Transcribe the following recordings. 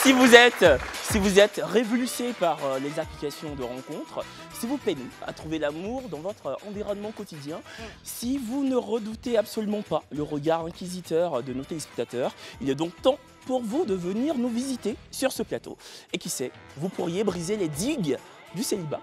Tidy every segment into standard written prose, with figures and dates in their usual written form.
Si vous êtes révulsé par les applications de rencontres, si vous peinez à trouver l'amour dans votre environnement quotidien, si vous ne redoutez absolument pas le regard inquisiteur de nos téléspectateurs, il est donc temps pour vous de venir nous visiter sur ce plateau. Et qui sait, vous pourriez briser les digues du célibat.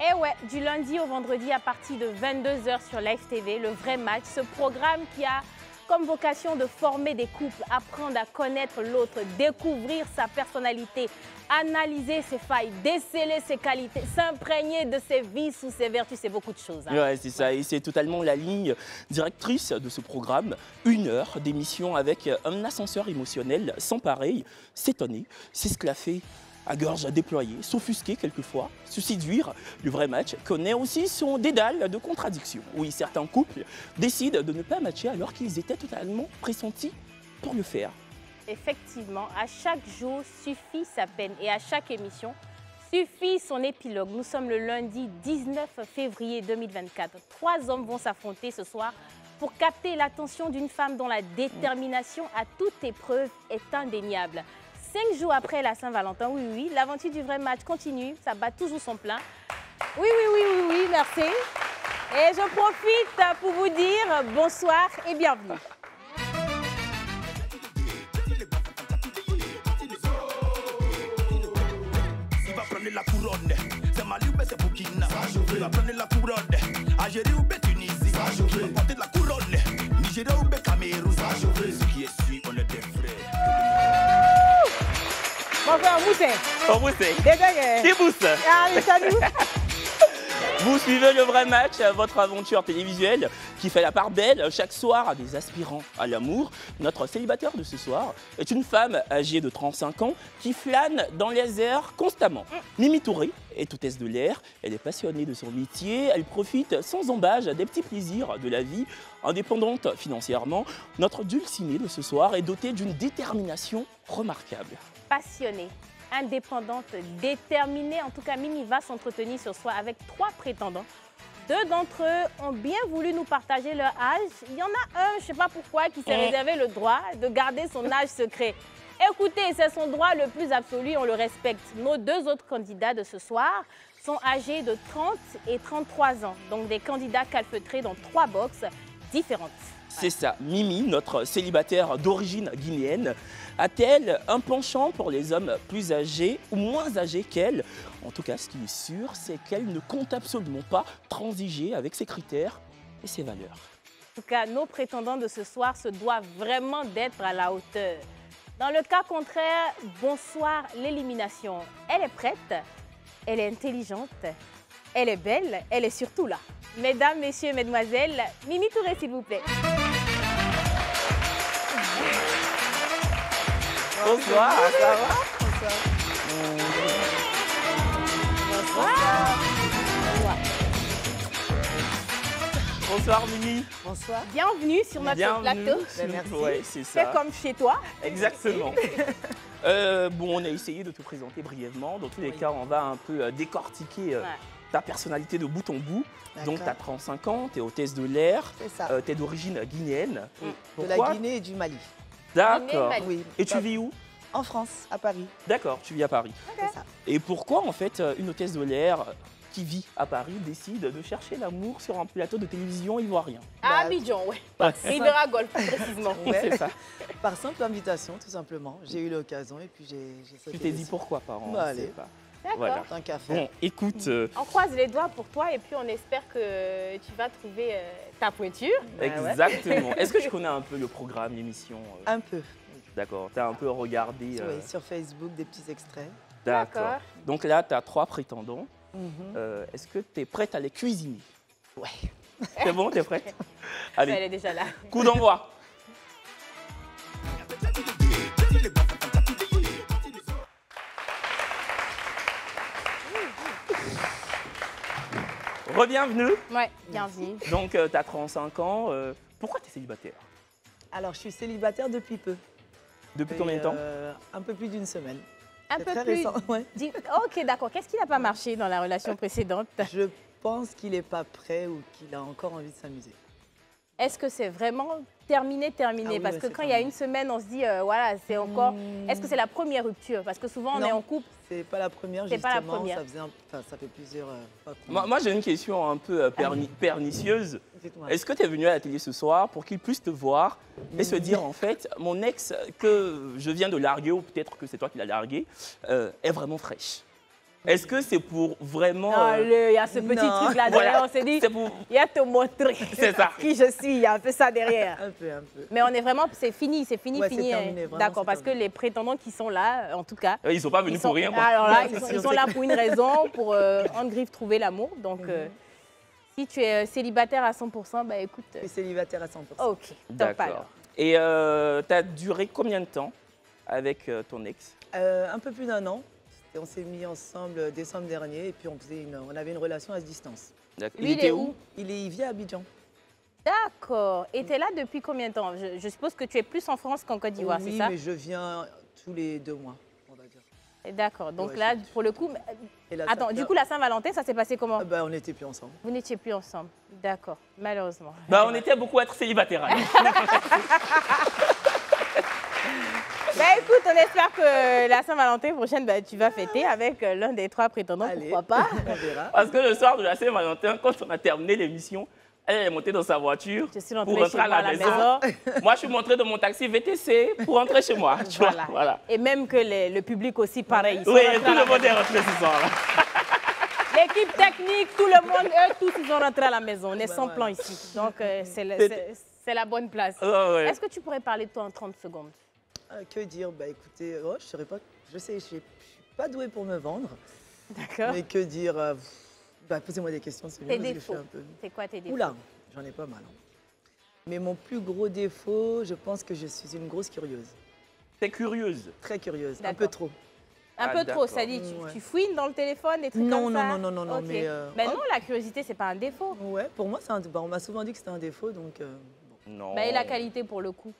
Et ouais, du lundi au vendredi à partir de 22 h sur Live TV, le vrai match, ce programme qui a comme vocation de former des couples, apprendre à connaître l'autre, découvrir sa personnalité, analyser ses failles, déceler ses qualités, s'imprégner de ses vices ou ses vertus, c'est beaucoup de choses. Hein. Ouais, c'est ça, et c'est totalement la ligne directrice de ce programme. 1 heure d'émission avec un ascenseur émotionnel sans pareil, s'étonner, s'esclaffer à gorge déployée, s'offusquer quelquefois, se séduire. Le vrai match connaît aussi son dédale de contradictions. Oui, certains couples décident de ne pas matcher alors qu'ils étaient totalement pressentis pour le faire. Effectivement, à chaque jour suffit sa peine et à chaque émission suffit son épilogue. Nous sommes le lundi 19 février 2024. 3 hommes vont s'affronter ce soir pour capter l'attention d'une femme dont la détermination à toute épreuve est indéniable. 5 jours après la Saint-Valentin, oui, l'aventure du vrai match continue, ça bat toujours son plein. Oui, merci. Et je profite pour vous dire bonsoir et bienvenue. Il va prendre la couronne, c'est Mali ou c'est Burkina. Il va prendre la couronne, Algérie ou Tunisie. Il va porter la couronne, Nigeria ou Cameroun. Ce qui est sûr, on est des frères. Mon frère Moussé. Oh, Moussé. Dégagez. Qui pousse? Allez, salut. Vous suivez le vrai match, votre aventure télévisuelle qui fait la part belle chaque soir à des aspirants à l'amour. Notre célibataire de ce soir est une femme âgée de 35 ans qui flâne dans les airs constamment. Mimi Touré est hôtesse de l'air, elle est passionnée de son métier, elle profite sans embâche des petits plaisirs de la vie. Indépendante financièrement, notre dulcinée de ce soir est dotée d'une détermination remarquable. Passionnée, indépendante, déterminée. En tout cas, Mimi va s'entretenir ce soir avec 3 prétendants. 2 d'entre eux ont bien voulu nous partager leur âge. Il y en a un, je ne sais pas pourquoi, qui s'est réservé le droit de garder son âge secret. Écoutez, c'est son droit le plus absolu, on le respecte. Nos 2 autres candidats de ce soir sont âgés de 30 et 33 ans. Donc des candidats calfeutrés dans 3 boxes différentes. C'est ça, Mimi, notre célibataire d'origine guinéenne, a-t-elle un penchant pour les hommes plus âgés ou moins âgés qu'elle? En tout cas, ce qui est sûr, c'est qu'elle ne compte absolument pas transiger avec ses critères et ses valeurs. En tout cas, nos prétendants de ce soir se doivent vraiment d'être à la hauteur. Dans le cas contraire, bonsoir l'élimination. Elle est prête, elle est intelligente, elle est belle, elle est surtout là. Mesdames, messieurs, mesdemoiselles, Mimi Touré, s'il vous plaît. Bonsoir, ça va? Bonsoir. Bonsoir Mimi. Bonsoir. Bienvenue sur notre plateau. Merci. Ouais, c'est ça. C'est comme chez toi. Exactement. Bon, on a essayé de te présenter brièvement. Dans tous les cas, on va un peu décortiquer ta personnalité de bout en bout. Donc, tu as 35 ans, tu es hôtesse de l'air. C'est ça. Tu es d'origine guinéenne. De la Guinée et du Mali. D'accord. Oui. Et tu vis où? En France, à Paris. D'accord, tu vis à Paris. C'est ça. Et pourquoi, en fait, une hôtesse de l'air qui vit à Paris décide de chercher l'amour sur un plateau de télévision ivoirien? À Abidjan, oui. Ribera Golf, précisément. Ouais. C'est ça. Par simple invitation, tout simplement. J'ai eu l'occasion et puis j'ai sauté. Tu t'es dit dessus. pourquoi, parents? Bah, allez. D'accord. Voilà. Tant qu'à faire. Bon, écoute, On croise les doigts pour toi et puis on espère que tu vas trouver ta pointure. exactement. Est-ce que tu connais un peu le programme, l'émission? Un peu. D'accord, tu as un peu regardé. Oui, sur Facebook, des petits extraits. D'accord. Donc là, tu as 3 prétendants. Mhm. Est-ce que tu es prête à les cuisiner? Ouais. C'est bon, tu es prête? Elle Allez, est déjà là. coup d'envoi. Re-bienvenue. Ouais, bienvenue. Donc, tu as 35 ans. Pourquoi tu es célibataire? Alors, je suis célibataire depuis peu. Depuis combien de temps? Un peu plus d'une semaine. Un C'est peu très plus. récent, ouais. Ok, d'accord. Qu'est-ce qui n'a pas marché dans la relation précédente? Je pense qu'il n'est pas prêt ou qu'il a encore envie de s'amuser. Est-ce que c'est vraiment terminé. Ah oui, parce ouais, que c'est quand il y a terminé. une semaine, on se dit, voilà, c'est encore... Est-ce que c'est la première rupture? Parce que souvent, on est Non. en couple. C'est pas la première, C'est pas justement. la première. Ça faisait ça fait plusieurs fois qu'on... Moi, j'ai une question un peu pernicieuse. Dites-moi. Est-ce que tu es venu à la télé ce soir pour qu'il puisse te voir et se dire, en fait, mon ex que je viens de larguer, ou peut-être que c'est toi qui l'as largué, est vraiment fraîche? Est-ce que c'est pour vraiment... Allez, il y a ce petit non. truc là derrière, Voilà. on s'est dit, C'est pour- il y a te montrer C'est ça. qui je suis, il y a un peu ça derrière. Un peu. Mais on est vraiment, c'est fini. Ouais, c'est terminé, vraiment, D'accord, c'est parce que terminé. les prétendants qui sont là, en tout cas, Ils sont pas venus ils sont, pour rien, quoi. alors là, Ouais, c'est ils sûr, sont c'est là clair. pour une raison, pour en griffe trouver l'amour. Donc, si tu es célibataire à 100%, bah écoute, Je suis célibataire à 100%. ok, top alors. Et tu as duré combien de temps avec ton ex? Un peu plus d'1 an. On s'est mis ensemble décembre dernier et puis on avait une relation à distance. D'accord. Lui, il est où? Il vit à Abidjan. D'accord. Et tu es là depuis combien de temps? Je suppose que tu es plus en France qu'en Côte d'Ivoire, Oui, c'est ça? mais je viens tous les 2 mois, on va dire. D'accord. Donc Ouais, là, pour le coup, Et là, attends, du coup, la Saint-Valentin, ça s'est passé comment? on n'était plus ensemble. Vous n'étiez plus ensemble. D'accord, malheureusement. Bah, on était beaucoup à être célibataires. alors. Bah écoute, on espère que la Saint-Valentin prochaine, bah, tu vas fêter avec l'un des 3 prétendants, Allez, pourquoi pas? on verra. Parce que le soir de la Saint-Valentin, quand on a terminé l'émission, elle est montée dans sa voiture Je suis pour rentrée rentrer chez à moi la à la maison. maison. Moi, je suis montrée de mon taxi VTC pour rentrer chez moi. Tu vois, voilà. Et même que le public aussi, pareil. Ils sont Oui, rentrés tout à la le monde maison. est rentré ce soir-là. L'équipe technique, tout le monde, eux tous, ils sont rentrés à la maison. On est Bah, sans ouais. plan ici. Donc, c'est la bonne place. Ouais. Est-ce que tu pourrais parler de toi en 30 secondes? Que dire? Bah écoutez, je saurais pas. Je sais, je suis pas douée pour me vendre. D'accord. Mais que dire? Posez-moi des questions, c'est bien Tes parce que je suis défauts. un peu... C'est quoi tes défauts? Oula, j'en ai pas mal. Hein. Mais mon plus gros défaut, je pense que je suis une grosse curieuse. T'es curieuse. Très curieuse, un D'accord. peu trop. Un Ah, peu trop, d'accord. ça dit, Ouais. tu fouines dans le téléphone, des trucs Non, comme non, ça? non, Ok. mais, Mais non, la curiosité, c'est pas un défaut. Ouais, pour moi, c'est on m'a souvent dit que c'était un défaut, donc bon. Non. Bah, et la qualité pour le coup?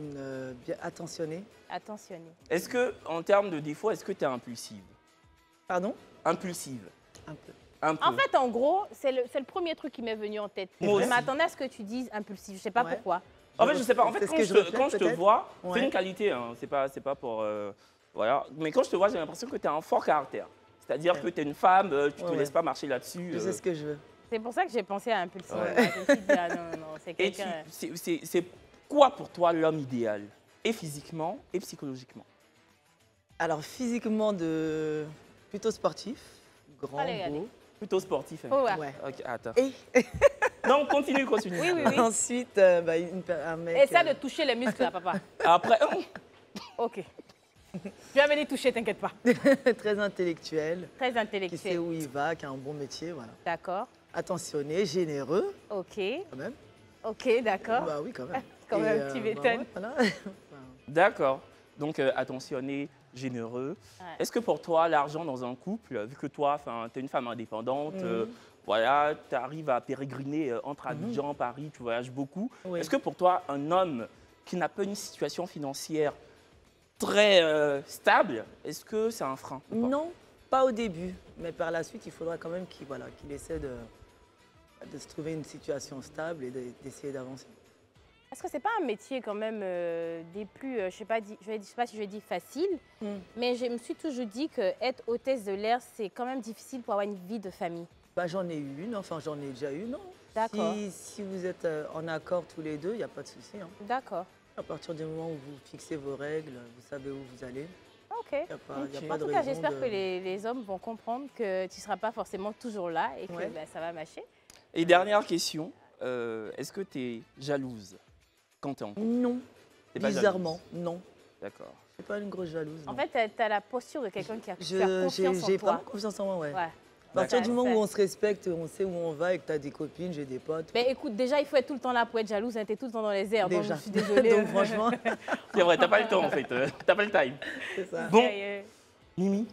Bien attentionnée. Attentionné. Est-ce que, en termes de défaut, est-ce que tu es impulsive? Pardon? Impulsive. Un peu. Un peu. En fait, en gros, c'est le premier truc qui m'est venu en tête. Moi Je aussi. m'attendais à ce que tu dises impulsif. Je sais pas Ouais. pourquoi. En fait, je sais pas. En fait, C'est ce quand que je je te, reflète, quand je te peut-être. vois, c'est Ouais. une qualité. Hein. C'est pas pour. Voilà. Mais quand je te vois, j'ai l'impression que tu as un fort caractère. C'est-à-dire Ouais. que tu es une femme, tu te Ouais, laisses ouais. pas marcher là-dessus. Je sais ce que je veux. C'est pour ça que j'ai pensé à impulsif. Ouais. Je me suis dit, ah, non, c'est Et quelqu'un. c'est quoi pour toi l'homme idéal? Et physiquement et psychologiquement? Alors, physiquement, plutôt sportif, grand, Allez, allez. beau. Plutôt sportif. hein. Faut voir. Ouais. Ok, attends. Et Non, continue. Oui, oui, oui. ensuite, un mec... Essaie de toucher les muscles, là, papa. Après, Ok. Tu vas venir toucher, t'inquiète pas. très intellectuel, Très qui sait intellectuel. où il va, qui a un bon métier, voilà. D'accord. Attentionné, généreux, Ok. quand même. Ok, d'accord. Bah oui, quand même. Quand Et, même, tu m'étonnes. ouais, voilà. d'accord. Donc, attentionné, généreux. Ouais. Est-ce que pour toi, l'argent dans un couple, vu que toi, tu es une femme indépendante, voilà, tu arrives à pérégriner entre Abidjan, Paris, tu voyages beaucoup. Oui. Est-ce que pour toi, un homme qui n'a pas une situation financière très stable, est-ce que c'est un frein ou pas? Non, pas au début, mais par la suite, il faudra quand même qu'il essaie de se trouver une situation stable et d'essayer d'avancer. Est-ce que c'est pas un métier quand même des plus, je sais pas si je dis facile, mais je me suis toujours dit que être hôtesse de l'air, c'est quand même difficile pour avoir une vie de famille. Bah, j'en ai eu une, enfin j'en ai déjà eu, non. D'accord. Si vous êtes en accord tous les deux, il n'y a pas de souci. Hein. D'accord. À partir du moment où vous fixez vos règles, vous savez où vous allez, Ok. il n'y a pas, y a Ok. pas En de tout cas, raison j'espère de- que les hommes vont comprendre que tu ne seras pas forcément toujours là et que Ouais. bah, ça va mâcher. Et dernière question, est-ce que tu es jalouse quand tu es en couple? Non, T'es pas bizarrement, non. D'accord. Je ne suis pas une grosse jalouse. En non. fait, tu as la posture de quelqu'un qui a J'ai confiance en j'ai toi. vraiment confiance en moi, ouais. Ouais. À partir Ouais, du moment ça- où on se respecte, on sait où on va et que tu as des copines, j'ai des potes. Mais écoute, déjà, il faut être tout le temps là pour être jalouse. Tu es tout le temps dans les airs. Donc, Déjà. je suis désolée. Donc franchement, C'est vrai, t'as pas le temps en fait, t'as pas le time. c'est ça. Bon, Euh, Mimi,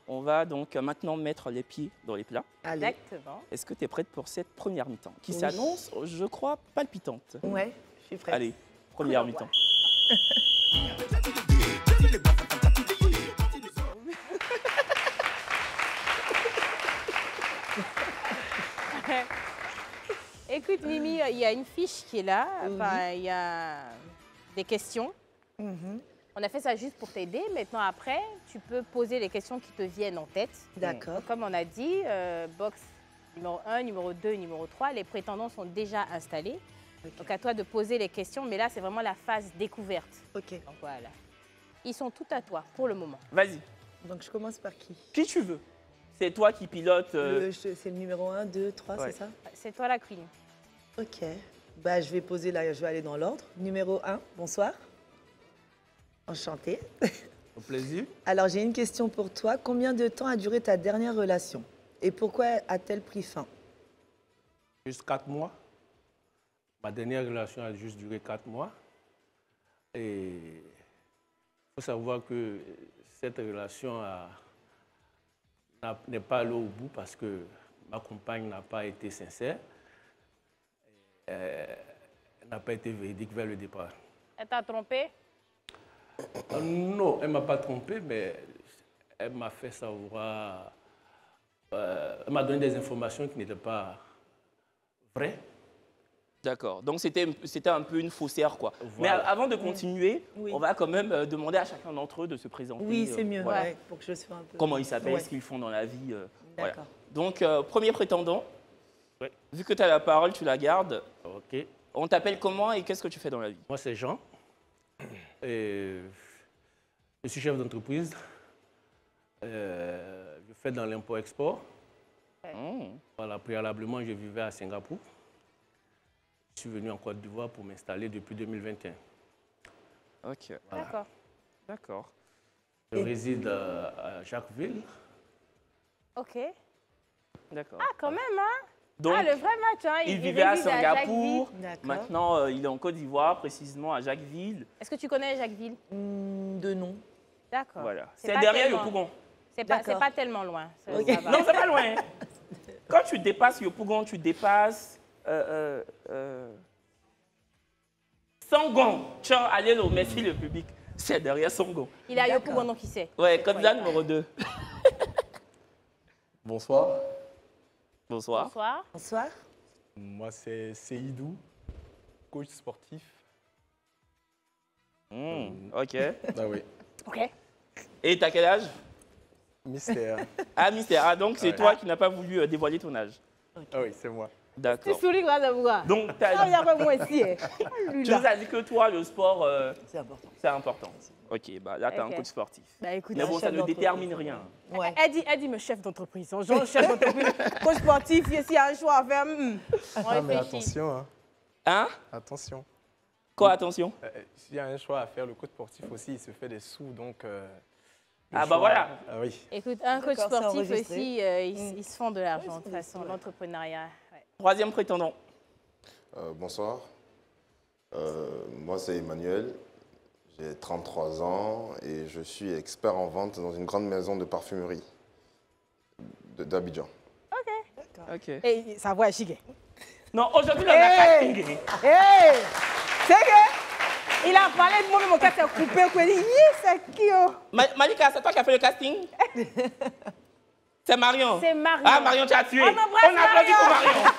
on va donc maintenant mettre les pieds dans les plats. Allez. Exactement. Est-ce que tu es prête pour cette première mi-temps qui Oui. s'annonce, je crois, palpitante? Ouais, je suis prête. Allez, première mi-temps. Écoute, Mimi, il y a une fiche qui est là. Enfin, il y a des questions. On a fait ça juste pour t'aider. Maintenant, après, tu peux poser les questions qui te viennent en tête. D'accord. Comme on a dit, box numéro 1, numéro 2, numéro 3, les prétendants sont déjà installés. Okay. Donc, à toi de poser les questions. Mais là, c'est vraiment la phase découverte. Ok. Donc, voilà. Ils sont tout à toi pour le moment. Vas-y. Donc je commence par qui? Qui tu veux. C'est toi qui pilote. C'est le numéro 1, 2, 3, Ouais. c'est ça? C'est toi la queen. Ok. Bah, je vais poser là, je vais aller dans l'ordre. Numéro 1, bonsoir. Enchantée. Au plaisir. Alors, j'ai une question pour toi. Combien de temps a duré ta dernière relation? Et pourquoi a-t-elle pris fin? Juste 4 mois. Ma dernière relation a juste duré 4 mois. Et il faut savoir que cette relation n'est pas allée au bout parce que ma compagne n'a pas été sincère. Elle n'a pas été véridique vers le départ. Elle t'a trompé? Non, elle ne m'a pas trompé, mais elle m'a fait savoir... elle m'a donné des informations qui n'étaient pas vraies. D'accord. Donc, c'était un peu une faussaire, quoi. Voilà. Mais avant de continuer, Oui. on va quand même demander à chacun d'entre eux de se présenter. Oui, c'est mieux, voilà. ouais, pour que je sois un peu... Comment ils s'appellent, Ouais. ce qu'ils font dans la vie. Voilà. D'accord. Donc, premier prétendant, Ouais. vu que tu as la parole, tu la gardes. Ok. On t'appelle comment et qu'est-ce que tu fais dans la vie? Moi, c'est Jean. Et je suis chef d'entreprise. Je fais dans l'import-export. Voilà, préalablement, je vivais à Singapour. Je suis venu en Côte d'Ivoire pour m'installer depuis 2021. Ok. Voilà. D'accord. D'accord. Je réside à Jacquesville. Ok. D'accord. Ah, quand même, hein? Donc, Ah, le vrai match, hein? il vivait à réside Singapour. Jacquesville. D'accord. Maintenant, il est en Côte d'Ivoire, précisément à Jacquesville. Est-ce que tu connais Jacquesville? De nom. D'accord. Voilà. C'est C'est pas derrière tellement- Yopougon. C'est D'accord. pas tellement loin. Ça, Ok. ça va. Non, c'est pas loin. Quand tu dépasses Yopougon, tu dépasses Sangon. Tiens, allez, merci le public. C'est derrière Sangon. Il a D'accord. Yopougon, donc il sait. Ouais, candidat numéro 2. Bonsoir, Bonsoir. Bonsoir. Bonsoir. moi c'est Seydou, coach sportif. Ok. Ah oui, Ok. Et t'as quel âge? mystère. Ah, mystère. Ah, donc c'est Ouais. toi qui n'as pas voulu dévoiler ton âge. Ah oui, c'est moi. Tu D'accord. souris grâce à moi. Donc, Ah, il y a pas moi ici. hein. Lui, tu là. nous as dit que toi, le sport, C'est important. c'est important. Ok, bah là, tu as Ok. un coach sportif. Bah écoute, Mais bon, ça chef ne d'entreprise. détermine rien. Ouais. elle dit, mais chef d'entreprise. Genre, chef d'entreprise, coach sportif, s'il y a un choix à faire, on Ah mais réfléchit. attention, hein. Hein? Attention. Quoi, attention? S'il y a un choix à faire, le coach sportif aussi, il se fait des sous, donc... le Ah bah choix- voilà. Ah oui. Écoute, un coach D'accord, c'est sportif enregistré. aussi, ils se font de l'argent, de toute façon, l'entrepreneuriat. Ouais. Troisième prétendant. Bonsoir. Moi, c'est Emmanuel. J'ai 33 ans et je suis expert en vente dans une grande maison de parfumerie d'Abidjan. Ok. Et sa voix est chic. Non, aujourd'hui, on a casting. Hey! C'est que il a parlé de moi, mais mon cas s'est coupé. Il dit, c'est qui? Oh? Malika, c'est toi qui as fait le casting? C'est Marion. C'est Marion. Ah, Marion, tu as tué. On embrasse applaudit pour Marion. Marion.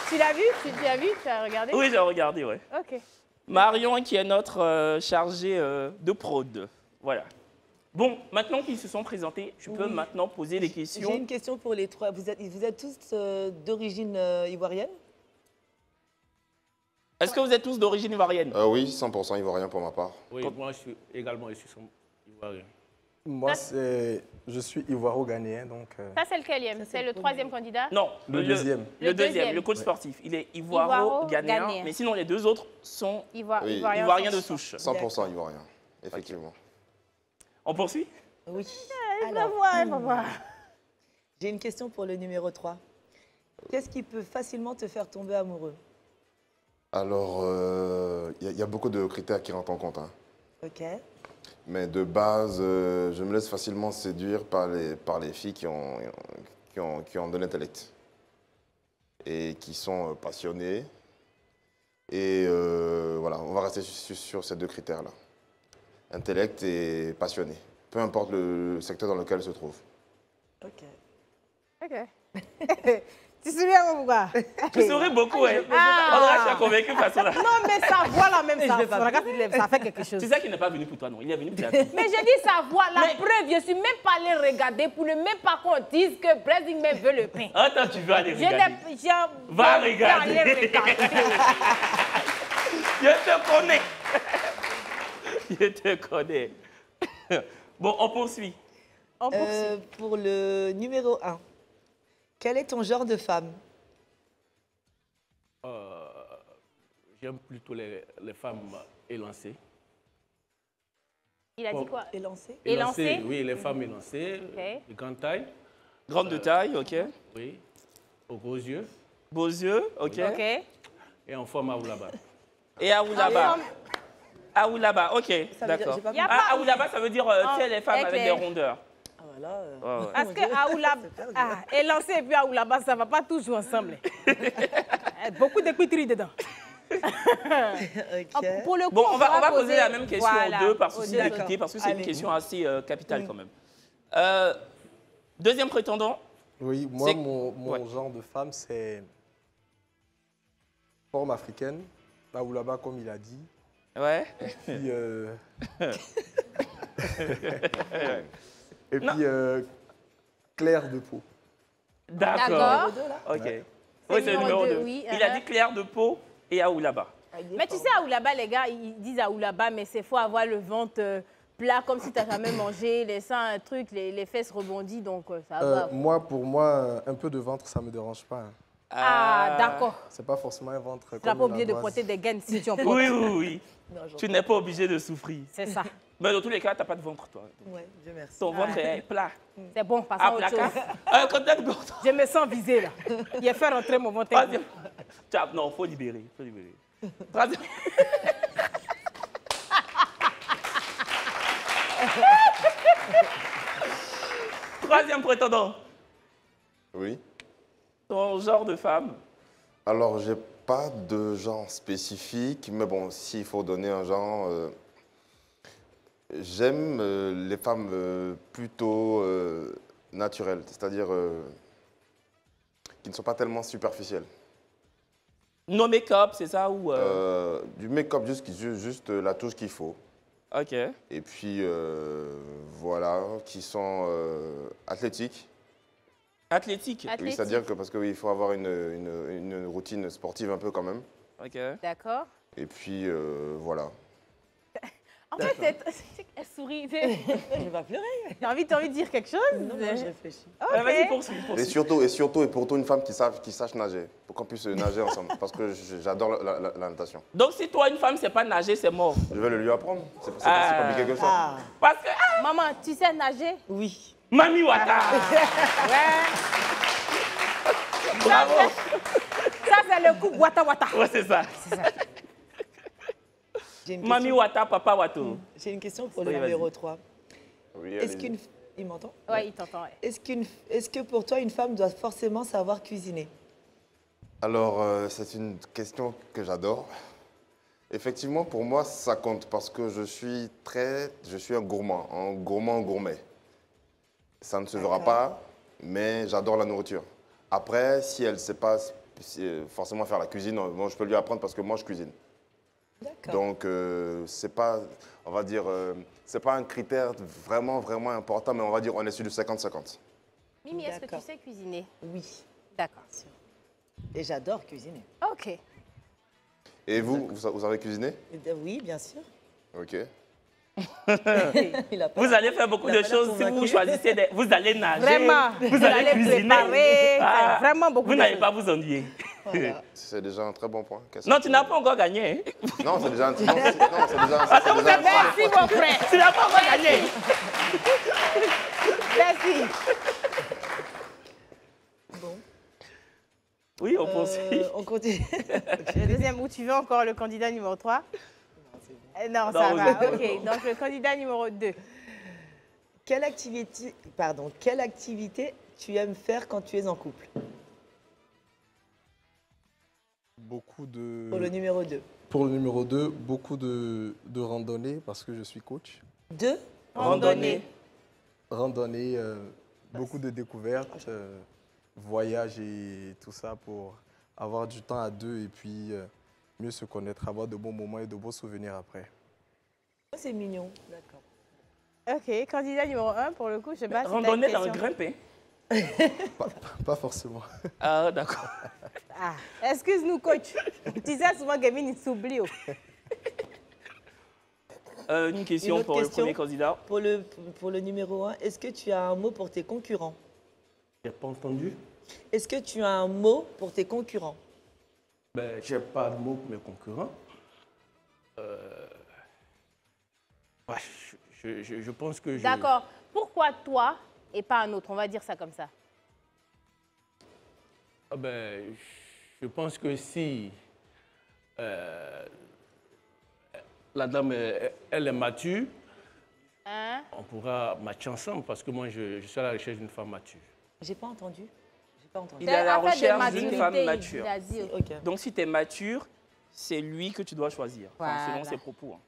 Tu l'as vu? Tu l'as vu? Tu as regardé? Oui, j'ai regardé, ouais. Ok. Marion qui est notre chargée de prod. Voilà. Bon, maintenant qu'ils se sont présentés, tu peux Oui. maintenant poser les J'ai questions. une question pour les trois. Vous êtes tous d'origine ivoirienne? Est-ce que vous êtes tous d'origine ivoirienne? Oui, 100% ivoirien pour ma part. Oui, moi, je suis également issu ivoirien. Moi, je suis ivoiro-ghanéen, donc... Ça, c'est lequel? Ça, C'est le troisième candidat? Non, Le deuxième. Le Le deuxième, deuxième. le coach sportif. Il est ivoiro-ghanéen, Ivoiro-ghanéen. mais sinon les deux autres sont Oui. ivoiriens de souche. 100% ivoirien, effectivement. On poursuit? Oui. Elle va Alors, voir, elle va voir. j'ai une question pour le numéro 3. Qu'est-ce qui peut facilement te faire tomber amoureux? Alors, il y a beaucoup de critères qui rentrent en compte, hein. Ok. Mais de base, je me laisse facilement séduire par les filles qui ont de l'intellect et qui sont passionnées. Et voilà, on va rester sur ces deux critères-là. Intellect et passionné, peu importe le secteur dans lequel elle se trouve. Ok. Ok. Tu te souviens pourquoi? Tu souris beaucoup, hein. On dirait que je suis convaincu par ça. Non, mais sa voix là même, ça fait quelque chose. C'est ça qu'il n'est pas venu pour toi, non. Il est venu pour toi. Mais j'ai dit sa voix, la preuve, je suis même pas allée regarder pour ne même pas qu'on dise que Blessing me veut le pain. Attends, tu veux aller regarder. Va regarder. Je te connais. Je te connais. Bon, on poursuit. Pour le numéro 1, quel est ton genre de femme? J'aime plutôt les femmes élancées. Il a dit quoi? Élancée? Élancée? Oui, les femmes élancées, de grande taille. Grande de taille, ok. Oui, aux gros yeux. Beaux yeux, ok. Et en forme Aoulaba. Et Aoulaba. Aoulaba, ok, d'accord. Aoulaba, ça veut dire, tu sais, les femmes avec des rondeurs. Ah, voilà. Parce que Aoulaba, élancé et puis Aoulaba, ça ne va pas toujours ensemble. Beaucoup d'équiterie dedans. Pour le coup, bon, on va poser la même question aux deux par souci d'équité, parce que c'est une Allez. question assez capitale quand même. Deuxième prétendant. Oui, moi, mon genre de femme, c'est forme africaine, Aoulaba, comme il a dit. Ouais. Et puis, clair de peau. D'accord. Ok. Ouais. Oui, c'est le numéro 2. Oui, Il a dit clair de peau et Aoulaba. Mais tu sais, Aoulaba, les gars, ils disent Aoulaba, mais c'est faut avoir le ventre plat, comme si tu n'as jamais mangé, les seins, un truc, les fesses rebondies, donc ça va. Pour moi, un peu de ventre, ça ne me dérange pas. Hein. Ah, d'accord. C'est pas forcément un ventre. Tu n'as pas oublié de porter des gaines si tu en portes. Oui. Non, tu n'es pas obligé de souffrir. C'est ça. Mais dans tous les cas, tu n'as pas de ventre, toi. Oui, Dieu merci. Ton ventre est plat. C'est bon, passons à autre chose. Je me sens visée, là. Il a fait rentrer mon ventre. Non, il faut libérer. Troisième prétendant. Oui. Ton genre de femme? Alors, j'ai pas de genre spécifique, mais bon, s'il faut donner un genre, j'aime les femmes plutôt naturelles, c'est-à-dire qui ne sont pas tellement superficielles. No make-up, c'est ça ou du make-up, juste la touche qu'il faut. Ok. Et puis, voilà, qui sont athlétiques. Athlétique. Oui, c'est-à-dire que parce qu'il faut avoir une routine sportive un peu quand même. Ok. D'accord. Et puis, voilà. En fait, elle sourit. Je vais pas pleurer. T'as envie de dire quelque chose? Non, je réfléchis. Okay. Vas-y, poursuis. Et surtout, pour toi, une femme qui sache nager, pour qu'on puisse nager ensemble, parce que j'adore la natation. Donc, si toi, une femme ne sait pas nager, c'est mort. Je vais le lui apprendre. C'est pas compliqué que ça. Parce que... Maman, tu sais nager? Oui. Mami Wata. Bravo. Ça, c'est le coup Wata Wata. Ouais, c'est ça. Mami Wata, Papa Wato. J'ai une question pour le numéro 3. Oui, il m'entend? Oui, il t'entend. Ouais. Est-ce que pour toi, une femme doit forcément savoir cuisiner? Alors, c'est une question que j'adore. Effectivement, pour moi, ça compte parce que je suis un gourmet. Ça ne se verra pas, mais j'adore la nourriture. Après, si elle ne sait pas forcément faire la cuisine, moi, je peux lui apprendre parce que moi, je cuisine. Donc, c'est pas, on va dire, c'est pas un critère vraiment, vraiment important, mais on va dire on est sur du 50-50. Mimi, est-ce que tu sais cuisiner? Oui. D'accord. Et j'adore cuisiner. Ok. Et vous savez cuisiner? Oui, bien sûr. Ok. Vous allez faire beaucoup de choses si vous choisissez vous allez nager. Vraiment. Vous allez cuisiner. Préparer. Vraiment beaucoup Vous n'allez pas vous ennuyer. Voilà. C'est déjà un très bon point. Non, tu n'as pas encore gagné. Non, c'est déjà un... Merci, mon frère. Tu n'as pas encore gagné. Merci. Bon. Oui, on poursuit. On continue. Le deuxième, où tu veux encore le candidat numéro 3? Non, ça va. OK. Donc, le candidat numéro 2. Quelle activité tu aimes faire quand tu es en couple? Beaucoup de... Pour le numéro 2. Pour le numéro 2, beaucoup de randonnées parce que je suis coach. De randonnée. Randonnée, beaucoup de découvertes. voyage et tout ça pour avoir du temps à deux et puis mieux se connaître, avoir de bons moments et de beaux souvenirs après. C'est mignon, d'accord. Ok, candidat numéro 1, pour le coup, je sais pas si Randonnée dans le grimpin. Pas forcément. Ah, d'accord. Ah, excuse-nous, coach. Tu sais souvent que Kevin, il s'oublie. Une question pour le premier candidat. Pour le numéro 1, est-ce que tu as un mot pour tes concurrents? J'ai pas entendu. Est-ce que tu as un mot pour tes concurrents? Ben, j'ai pas de mots pour mes concurrents. Ouais, je pense que je... D'accord. Pourquoi toi et pas un autre? On va dire ça comme ça. Ah ben, je pense que si la dame, elle est mature, Hein? on pourra matcher ensemble parce que moi, je suis à la recherche d'une femme mature. J'ai pas entendu. J'ai pas entendu. Il est à la En fait, de recherche d'une maturité, femme mature. il a dit. Ok. Donc, si tu es mature, c'est lui que tu dois choisir, enfin, selon Voilà. ses propos. Hein.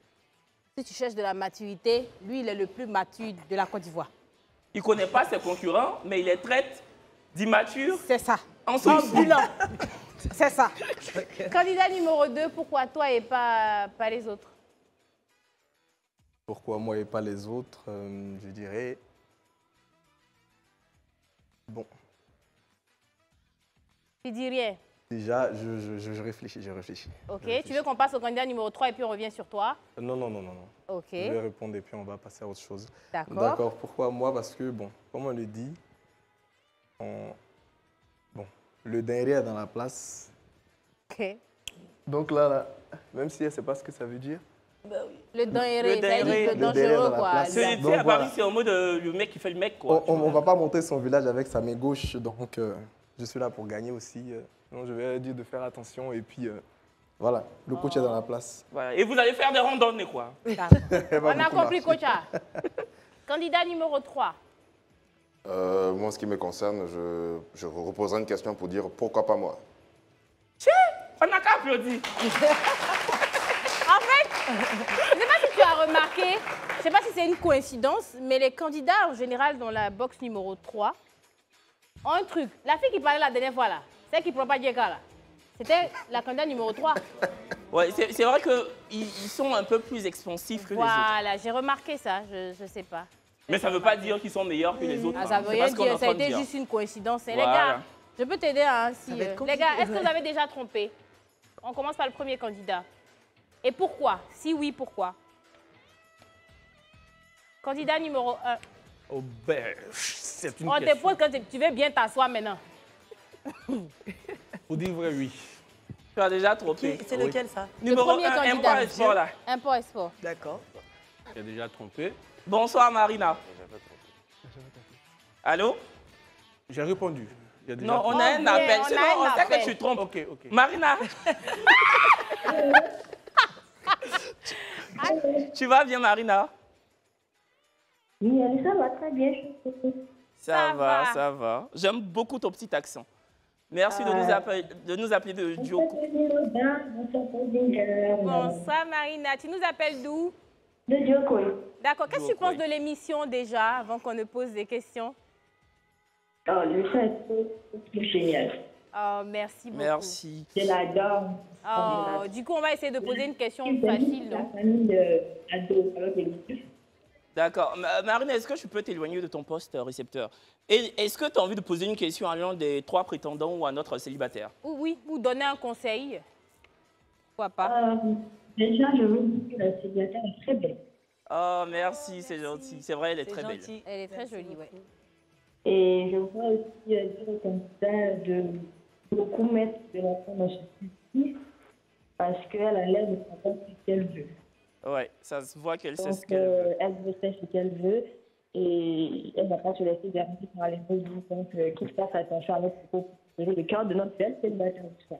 Si tu cherches de la maturité, lui, il est le plus mature de la Côte d'Ivoire. Il ne connaît pas ses concurrents, mais il les traite d'immatures. C'est ça. Ensuite, Ambulant. C'est ça. Candidat numéro 2, pourquoi toi et pas les autres? Pourquoi moi et pas les autres? Je dirais... Bon, Tu dis rien. déjà, je réfléchis, je réfléchis. Ok. Je réfléchis. Tu veux qu'on passe au candidat numéro 3 et puis on revient sur toi? Non. Ok. Je vais répondre et puis on va passer à autre chose. D'accord. D'accord. Pourquoi moi? Parce que, bon, comme on le dit, le dingue est dans la place. Ok. Donc là, même si elle ne sait pas ce que ça veut dire. Le dangereux, Le ça veut dire dangereux. le Le dangereux dangereux, dans la quoi. place. tu sais, Donc, à voilà. Paris, c'est en mode le mec qui fait le mec, quoi. On ne va pas monter son village avec sa main gauche, donc je suis là pour gagner aussi. Donc je vais dire de faire attention et puis voilà, le coach est dans la place. Voilà. Et vous allez faire des randonnées, quoi. Elle va On a beaucoup compris, marcher. coach. Candidat numéro 3. Moi, en ce qui me concerne, je reposerai une question pour dire pourquoi pas moi. On n'a qu'à applaudir. En fait, je ne sais pas si tu as remarqué, je ne sais pas si c'est une coïncidence, mais les candidats en général dans la box numéro 3 ont un truc. La fille qui parlait la dernière fois, là, celle qui ne prend pas Djeka, là, c'était la candidate numéro 3. Ouais, c'est vrai qu'ils sont un peu plus expansifs que les autres. Voilà, j'ai remarqué ça, je ne sais pas. Mais ça ne veut pas dire qu'ils sont meilleurs que les autres. Ah, hein. ça veut C'est rien pas ce qu'on est en dire, ça train a de été dire. juste une coïncidence. Et Voilà. les gars, je peux t'aider hein, si... va être les compliqué, gars, est-ce que ouais. vous avez déjà trompé? On commence par le premier candidat. Et pourquoi? Si oui, pourquoi? Candidat numéro 1. Oh ben, c'est une On te question. pose quand tu veux bien t'asseoir maintenant. Pour dire vrai, oui. Tu as déjà trompé. C'est lequel ça? Numéro le premier 1, candidat. Import Export, là. Import Export. D'accord. J'ai déjà trompé. Bonsoir, Marina. Allô? J'ai répondu. J'ai déjà Non, on trompé. a un vient, appel. on C'est a bon, un on sait appel. que tu trompes. Ok. Marina. Tu vas bien, Marina? Oui, ça va très bien. Ça va, va. ça va. J'aime beaucoup ton petit accent. Merci de nous appeler de Djoko. Bonsoir Marina. Tu nous appelles d'où? De Djoko. D'accord. Qu'est-ce que tu Djoko, penses oui. de l'émission déjà, avant qu'on ne pose des questions? Oh, le chat, c'est génial. Oh, merci beaucoup. Merci. Je l'adore. Oh, du coup, on va essayer de poser une question facile, La non? famille ado avec les filles. D'accord. Marina, est-ce que tu peux t'éloigner de ton poste récepteur? Et est-ce que tu as envie de poser une question à l'un des 3 prétendants ou à notre célibataire? Oui, ou donner un conseil. Pourquoi pas? Déjà, je veux dire que la célibataire est très belle. Oh, merci, c'est gentil. C'est vrai, elle est très belle. gentil. Elle est très Merci jolie, ouais. beaucoup. Et je vois aussi dire au candidat de beaucoup mettre de la femme dans ce souci parce qu'elle a l'air de savoir ce qu'elle veut. Ouais, ça se voit qu'elle sait ce Donc, qu'elle veut. elle veut faire ce qu'elle veut et elle ne va pas se laisser déranger par les autres. Donc, qu'il fasse attention à notre propos. Le cœur de notre belle célibataire, tout ça.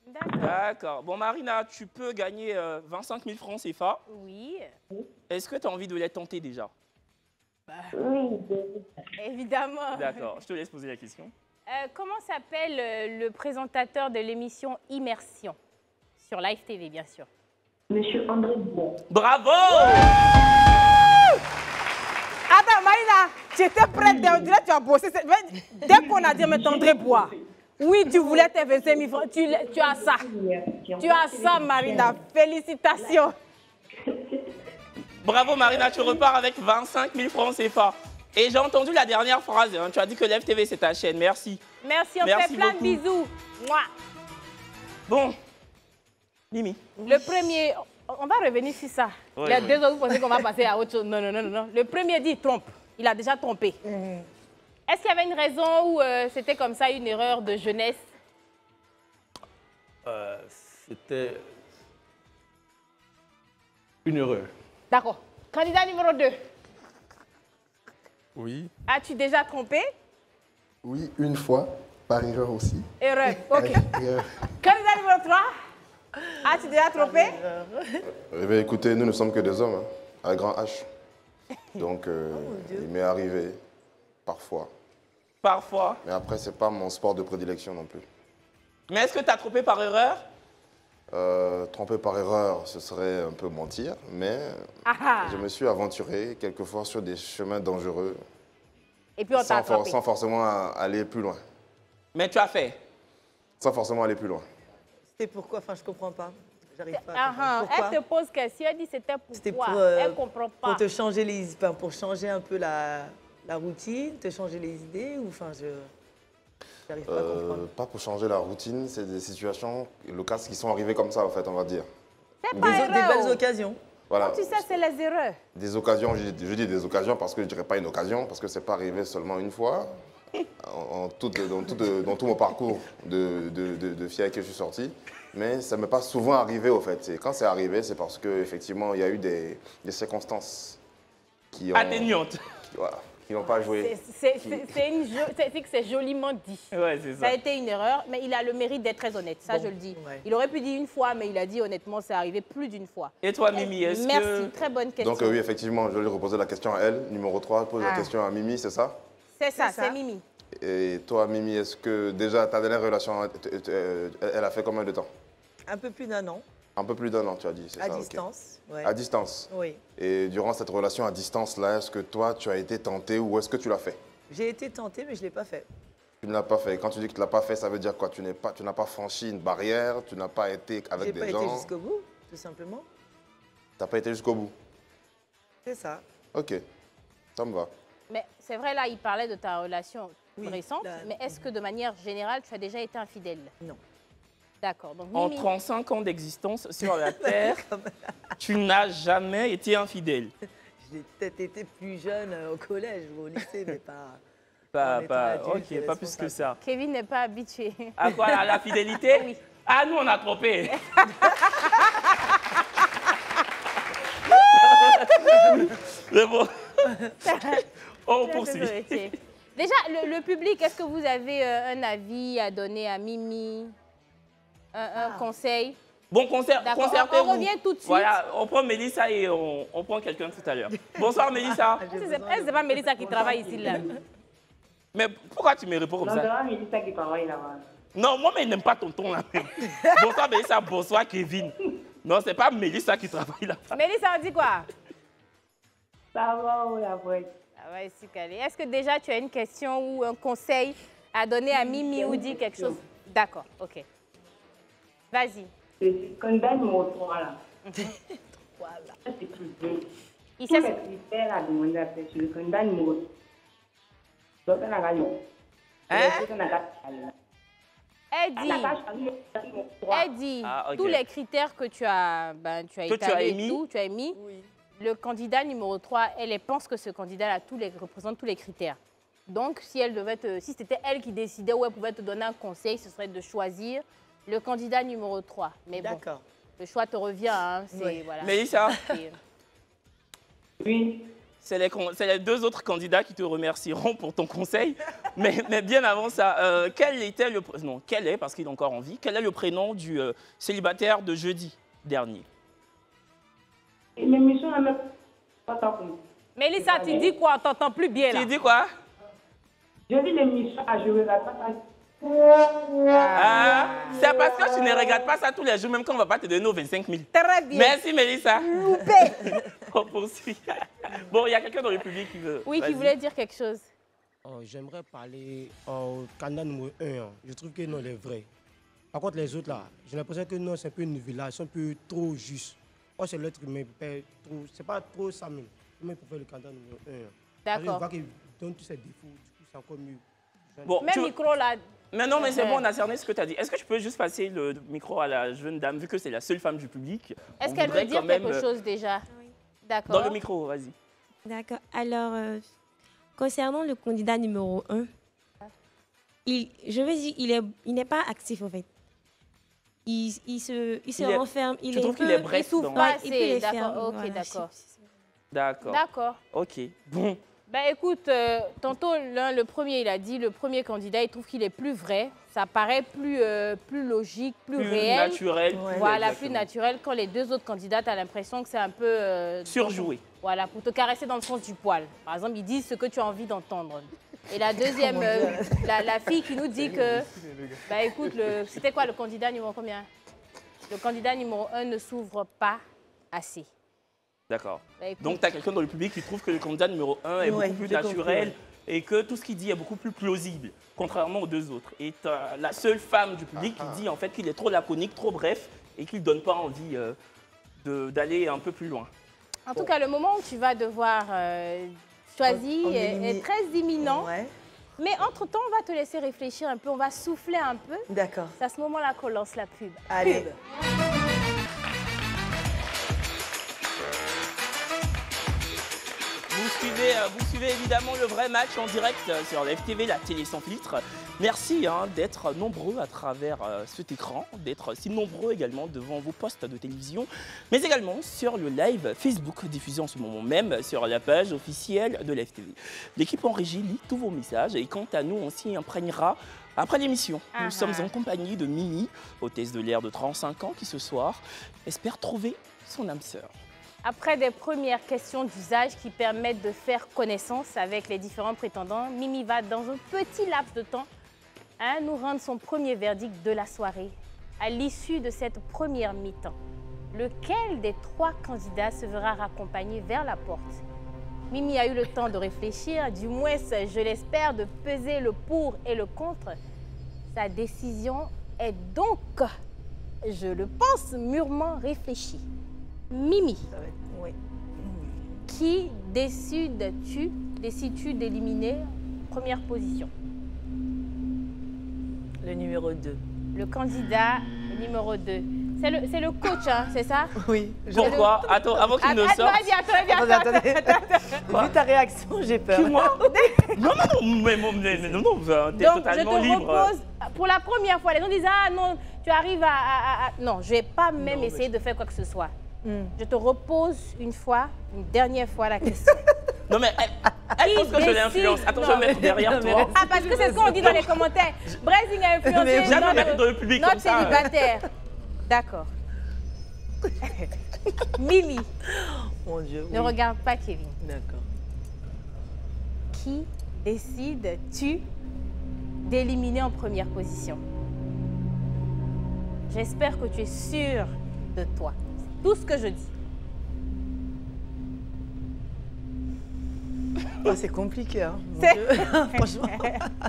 D'accord. D'accord. Bon, Marina, tu peux gagner 25 000 francs CFA. Oui, Est-ce que tu as envie de les tenter déjà? Oui, évidemment. D'accord, je te laisse poser la question. Comment s'appelle le présentateur de l'émission Immersion? Sur Live TV, bien sûr. Monsieur André Bois. Bravo! Attends, Maï, Marina, j'étais prête, on dirait que tu as bossé. Dès qu'on a dit, mais Tendré bois. Oui, tu voulais tes 25 000 francs, tu as ça. Tu as ça, Marina. Félicitations. Bravo Marina, tu repars avec 25 000 francs CFA. Et j'ai entendu la dernière phrase, hein. Tu as dit que Lève TV c'est ta chaîne, merci. Merci, on fait plein de bisous. Mouah. Bon, Mimi. Le premier, on va revenir sur ça. Oui, Il y a oui. deux autres, vous pensez qu'on va passer à autre chose. Non, non, non, non. Le premier dit, il trompe. Il a déjà trompé. Est-ce qu'il y avait une raison ou c'était comme ça, une erreur de jeunesse? C'était une erreur. D'accord. Candidat numéro 2. Oui. As-tu déjà trompé? Oui, une fois, par erreur aussi. Erreur. OK. Erreur. Candidat numéro 3. As-tu déjà trompé? Eh bien, écoutez, nous ne sommes que des hommes, hein, à grand H. Donc, il m'est arrivé, parfois. Parfois. Mais après, c'est pas mon sport de prédilection non plus. Mais est-ce que tu as trompé par erreur? Tromper par erreur, ce serait un peu mentir, mais je me suis aventuré quelquefois sur des chemins dangereux. Et puis on t'a attrapé. Sans forcément aller plus loin. Mais tu as fait? Sans forcément aller plus loin. C'était pourquoi? Enfin, je comprends pas. J'arrive pas à comprendre. Elle Pourquoi? te pose question, elle dit c'était C'était pourquoi. pour, Elle comprend pas. pour te changer pour changer un peu la routine, te changer les idées, ou enfin, j'arrive pas à comprendre. Pas pour changer la routine, c'est des situations locales qui sont arrivées comme ça, en fait, on va dire. C'est pas erreur. Des belles occasions. Voilà. Tu sais, c'est les erreurs. Des occasions, je dis des occasions parce que je ne dirais pas une occasion, parce que ce n'est pas arrivé seulement une fois. Dans tout mon parcours de fier que je suis sorti. Mais ça ne m'est pas souvent arrivé, au fait. Et quand c'est arrivé, c'est parce qu'effectivement, il y a eu des circonstances qui ont... Atténuantes. Qui n'ont pas joué. C'est joliment dit. Ouais, c'est ça. Ça a été une erreur, mais il a le mérite d'être très honnête, ça je le dis. Ouais. Il aurait pu dire une fois, mais il a dit honnêtement, c'est arrivé plus d'une fois. Et toi, Mimi, est-ce que... Merci, très bonne question. Donc oui, effectivement, je vais lui reposer la question à elle. Numéro 3, pose la question à Mimi, c'est ça? C'est ça, C'est ça. c'est Mimi. Et toi, Mimi, est-ce que déjà ta dernière relation, elle a fait combien de temps? Un peu plus d'1 an, Un peu plus d'1 an, tu as dit, c'est ça? à ok. distance. Ouais. À distance. Oui. Et durant cette relation à distance-là, est-ce que toi, tu as été tenté ou est-ce que tu l'as fait? J'ai été tentée, mais je ne l'ai pas fait. Tu ne l'as pas fait. Quand tu dis que tu ne l'as pas fait, ça veut dire quoi? Tu n'as pas franchi une barrière, tu n'as pas été avec J'ai des pas gens. été jusqu'au bout, tout simplement. Tu n'as pas été jusqu'au bout. C'est ça. Ok, ça me va. Mais c'est vrai, là, il parlait de ta relation Oui, récente, là, mais est-ce que de manière générale, tu as déjà été infidèle? Non. D'accord, donc En Mimi, 35 ans d'existence sur la Terre, tu n'as jamais été infidèle. J'ai peut-être été plus jeune au collège ou au lycée, mais pas... Pas, en étant pas, adulte et ok, pas plus que ça. Kevin n'est pas habitué. À quoi? À la fidélité? Oui. Ah, nous, on a trompé. C'est bon. On poursuit. Désolée. Déjà, le public, est-ce que vous avez un avis à donner à Mimi? Un conseil? Bon, concert, D'accord, concertez-vous. on revient tout de suite. Voilà, on prend Mélissa et on prend quelqu'un tout à l'heure. Bonsoir, Mélissa. C'est pas Mélissa qui travaille ici, là. Mais pourquoi tu me réponds comme Non, ça? c'est pas Mélissa qui travaille là-bas. Non, moi, mais il n'aime pas ton ton là même. Bonsoir, Mélissa. Bonsoir, Kevin. Non, c'est pas Mélissa qui travaille là. Mélissa, on dit quoi? Ça va, oui, après. Ah ouais, c'est calé. Est-ce que déjà tu as une question ou un conseil à donner à Mimi ou dire quelque chose? D'accord, ok. Vas-y. Le candidat numéro 3 là. Voilà. Ça, c'est plus vieux. Il Tous sait- les critères à demander à faire sur le candidat numéro 3. Donc, on a gagné. Elle dit Ah, ok. tous les critères que tu as, Que étalés tu as et émis. tout, tu as émis. Oui. Le candidat numéro 3, elle pense que ce candidat-là représente tous les critères. Donc, si c'était elle qui décidait ou elle pouvait te donner un conseil, ce serait de choisir le candidat numéro 3. Mais bon, D'accord. le choix te revient. Hein, Oui. voilà. Mélissa, Oui. c'est les deux autres candidats qui te remercieront pour ton conseil. Mais bien avant ça, quel est, parce qu'il est encore en vie, quel est le prénom du célibataire de jeudi dernier? L'émission, elle n'a pas tant compris. Mélissa, tu dis quoi? On t'entend plus bien là. Tu dis quoi? Je dis l'émission, je ne regarde pas ça. Ah, c'est parce que tu ne regardes pas ça tous les jours, même quand on ne va pas te donner nos 25 000. Très bien. Merci, Mélissa. Loupé. On poursuit. Bon, il y a quelqu'un dans le public qui veut. Oui, qui Vas-y. voulait dire quelque chose. Oh, j'aimerais parler au candidat numéro 1. Je trouve que non, il est vrai. Par contre, les autres là, j'ai l'impression que non, c'est un peu une nivellation, un peu trop juste. Oh, c'est l'être humain, c'est pas trop ça même. Comment il peut faire le candidat numéro 1? D'accord. Je vois qu'il donne tous ses défauts, du coup, c'est encore mieux. Bon, Même micro là. Mais non, mais c'est Ouais. bon, on a cerné ce que tu as dit. Est-ce que tu peux juste passer le micro à la jeune dame, vu que c'est la seule femme du public? Est-ce On qu'elle veut voudrait dire quand même, quelque chose déjà? D'accord. Dans le micro, vas-y. D'accord. Alors, concernant le candidat numéro 1, je veux dire, il n'est pas actif en fait. Il se renferme. Tu trouves qu'il est bref Il souffre dans- pas il peut les assez. faire, D'accord. Ok, voilà, d'accord. D'accord. D'accord. Ok. Bon. Ben écoute, tantôt le premier, il a dit, le premier candidat, il trouve qu'il est plus vrai. Ça paraît plus logique, plus réel. Naturel. Voilà, Exactement. plus naturel. Quand les deux autres candidats, tu as l'impression que c'est un peu... Surjoué. Voilà, pour te caresser dans le sens du poil. Par exemple, ils disent ce que tu as envie d'entendre. Et la deuxième, la fille qui nous dit que... Bah écoute, c'était quoi le candidat numéro combien? Le candidat numéro 1 ne s'ouvre pas assez. D'accord. Bah, écoute. Donc, tu as quelqu'un dans le public qui trouve que le candidat numéro 1 est Ouais, beaucoup plus j'ai compris, naturel ouais. et que tout ce qu'il dit est beaucoup plus plausible, contrairement aux deux autres. Et tu as la seule femme du public qui dit en fait qu'il est trop laconique, trop bref et qu'il ne donne pas envie d'aller un peu plus loin. En tout cas, le moment où tu vas devoir choisir On est élimine- très imminent. Ouais. Mais entre-temps, on va te laisser réfléchir un peu, on va souffler un peu. D'accord. C'est à ce moment-là qu'on lance la pub. Allez. Pub. Vous suivez évidemment le vrai match en direct sur la FTV, la télé sans filtre. Merci d'être nombreux à travers cet écran, d'être si nombreux également devant vos postes de télévision, mais également sur le live Facebook diffusé en ce moment même sur la page officielle de la FTV. L'équipe en régie lit tous vos messages et quant à nous, on s'y imprégnera après l'émission. Nous sommes en compagnie de Mimi, hôtesse de l'air de 35 ans, qui ce soir espère trouver son âme sœur. Après des premières questions d'usage qui permettent de faire connaissance avec les différents prétendants, Mimi va, dans un petit laps de temps, nous rendre son premier verdict de la soirée. À l'issue de cette première mi-temps, lequel des trois candidats se verra raccompagné vers la porte? Mimi a eu le temps de réfléchir, du moins, je l'espère, de peser le pour et le contre. Sa décision est donc, je le pense, mûrement réfléchie. Mimi, Oui. qui décides-tu d'éliminer première position? Le numéro 2. Le candidat numéro 2. C'est le coach, hein, c'est ça? Oui. Pourquoi? Attends, avant qu'il ne sorte. Attendez. Vu ta réaction, j'ai peur. Qui, moi? Non, t'es Donc, totalement je te libre. repose, pour la première fois, les gens disent, ah non, tu arrives à... Non, je ne vais pas même essayer de faire quoi que ce soit. Je te repose une dernière fois la question. Non, mais elle pense que je l'influence. Attends, je vais me mettre derrière toi. Ah, parce que c'est ce qu'on dit dans les commentaires. Brazing a influencé Jamais mettre dans le public notre comme ça. célibataire. D'accord. Mimi, Mon Dieu. ne regarde pas Kevin. D'accord. Qui décides-tu d'éliminer en première position? J'espère que tu es sûr de toi. C'est tout ce que je dis. Oh, c'est compliqué, hein. Mon C'est- Dieu. Franchement,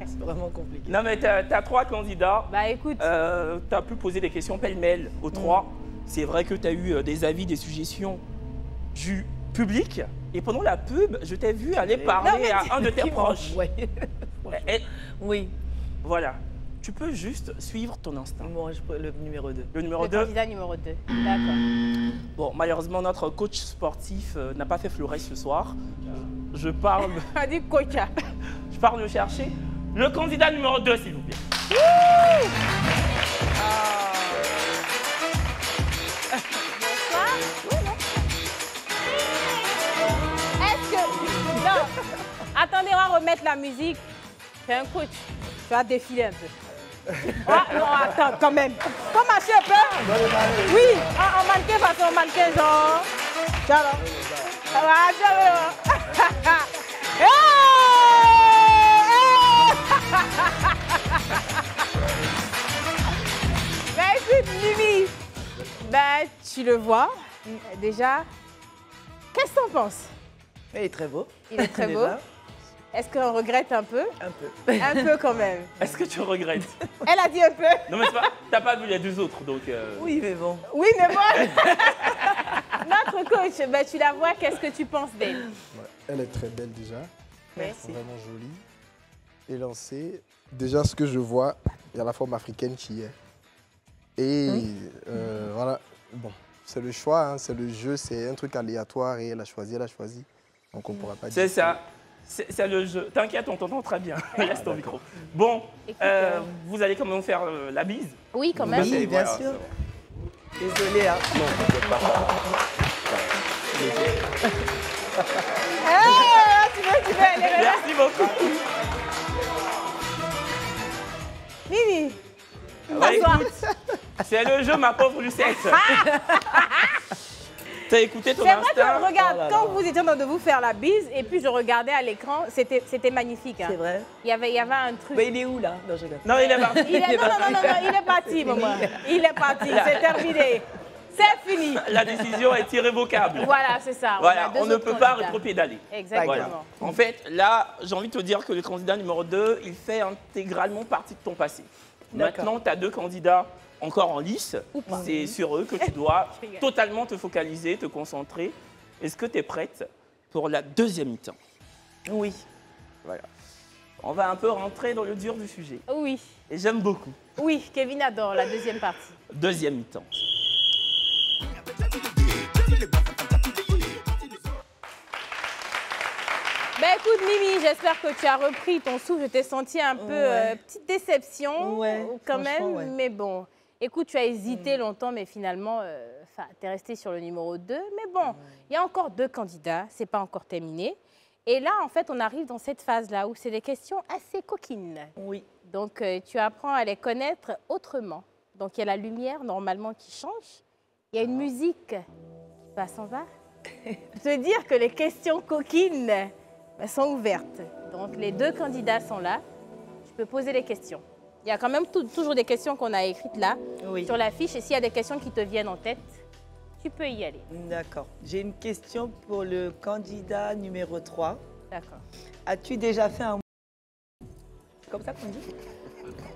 c'est vraiment compliqué. Non, mais t'as trois candidats. Bah écoute. T'as pu poser des questions pêle-mêle aux trois. C'est vrai que t'as eu des avis, des suggestions du public. Et pendant la pub, je t'ai vu aller parler à un de tes proches. Oui. Voilà. Tu peux juste suivre ton instinct. Moi, je prends le numéro 2. Le numéro Le 2. candidat numéro 2. D'accord. Bon, malheureusement, notre coach sportif n'a pas fait fleurer ce soir. Je parle... On dit coach. Je pars le chercher. Le candidat numéro 2, s'il vous plaît. Bonsoir. Oui, non. Est-ce que... Non. Attendez, on va remettre la musique. C'est un coach. Tu vas défiler un peu. Ah, non, attends, quand même. Faut marcher un peu. Oui, en mannequin façon mannequin, genre. Ciao. Ça va, ciao. Hey! Bah, tu le vois, déjà. Qu'est-ce que t'en penses? Il est très beau. Il est très beau. Déjà. Est-ce qu'on regrette un peu? Un peu. Un peu quand même. Est-ce que tu regrettes? Elle a dit un peu. Non, mais c'est pas. T'as pas vu les deux autres, donc. Oui, mais bon. Oui, mais bon. Notre coach, bah, tu la vois, qu'est-ce que tu penses d'elle? Ouais, elle est très belle déjà. Merci. Vraiment jolie. Élancée. Déjà, ce que je vois, il y a la forme africaine qui est. Et voilà, bon, c'est le choix, hein, c'est le jeu, c'est un truc aléatoire et elle a choisi. Donc on ne pourra pas dire. C'est ça. C'est le jeu. T'inquiète, on t'entend très bien. Laisse ton micro. Bon, Écoute, vous allez quand même faire la bise? Oui, quand même. Oui, bien sûr. Désolée, hein. Non, t'inquiète pas. Tu veux aller là. Merci beaucoup. Mimi, Bah, écoute, c'est le jeu, ma pauvre Lucette. T'as écouté ton c'est vrai instinct? que, regarde, quand vous étiez en train de vous faire la bise, et puis je regardais à l'écran, c'était magnifique. Hein. C'est vrai. Il y avait un truc. Mais il est où, là? Non, je regarde. Non, il est parti. Non, il est parti, maman. Il est parti, c'est terminé. C'est fini. La décision est irrévocable. Voilà, c'est ça. Voilà, a deux on ne autres peut pas candidats. rétropédaler. Exactement. Voilà. En fait, là, j'ai envie de te dire que le candidat numéro 2, il fait intégralement partie de ton passé. Maintenant, tu as deux candidats encore en lice. C'est sur eux que tu dois totalement te focaliser, te concentrer. Est-ce que tu es prête pour la deuxième mi-temps? Oui. Voilà. On va un peu rentrer dans le dur du sujet. Oui. Et j'aime beaucoup. Oui, Kevin adore la deuxième partie. Deuxième mi-temps. Ben écoute Mimi, j'espère que tu as repris ton souffle. Je t'ai senti un peu petite déception quand même, mais bon. Écoute, tu as hésité longtemps, mais finalement, tu es resté sur le numéro 2. Mais bon, il y a encore deux candidats, c'est pas encore terminé. Et là, en fait, on arrive dans cette phase-là où c'est des questions assez coquines. Oui. Donc, tu apprends à les connaître autrement. Donc, il y a la lumière, normalement, qui change. Il y a une musique qui s'en va. Se dire que les questions coquines sont ouvertes. Donc, les deux candidats sont là. Je peux poser les questions. Il y a quand même toujours des questions qu'on a écrites là, sur la fiche. Et s'il y a des questions qui te viennent en tête, tu peux y aller. D'accord. J'ai une question pour le candidat numéro 3. D'accord. As-tu déjà fait un... Comme ça qu'on dit?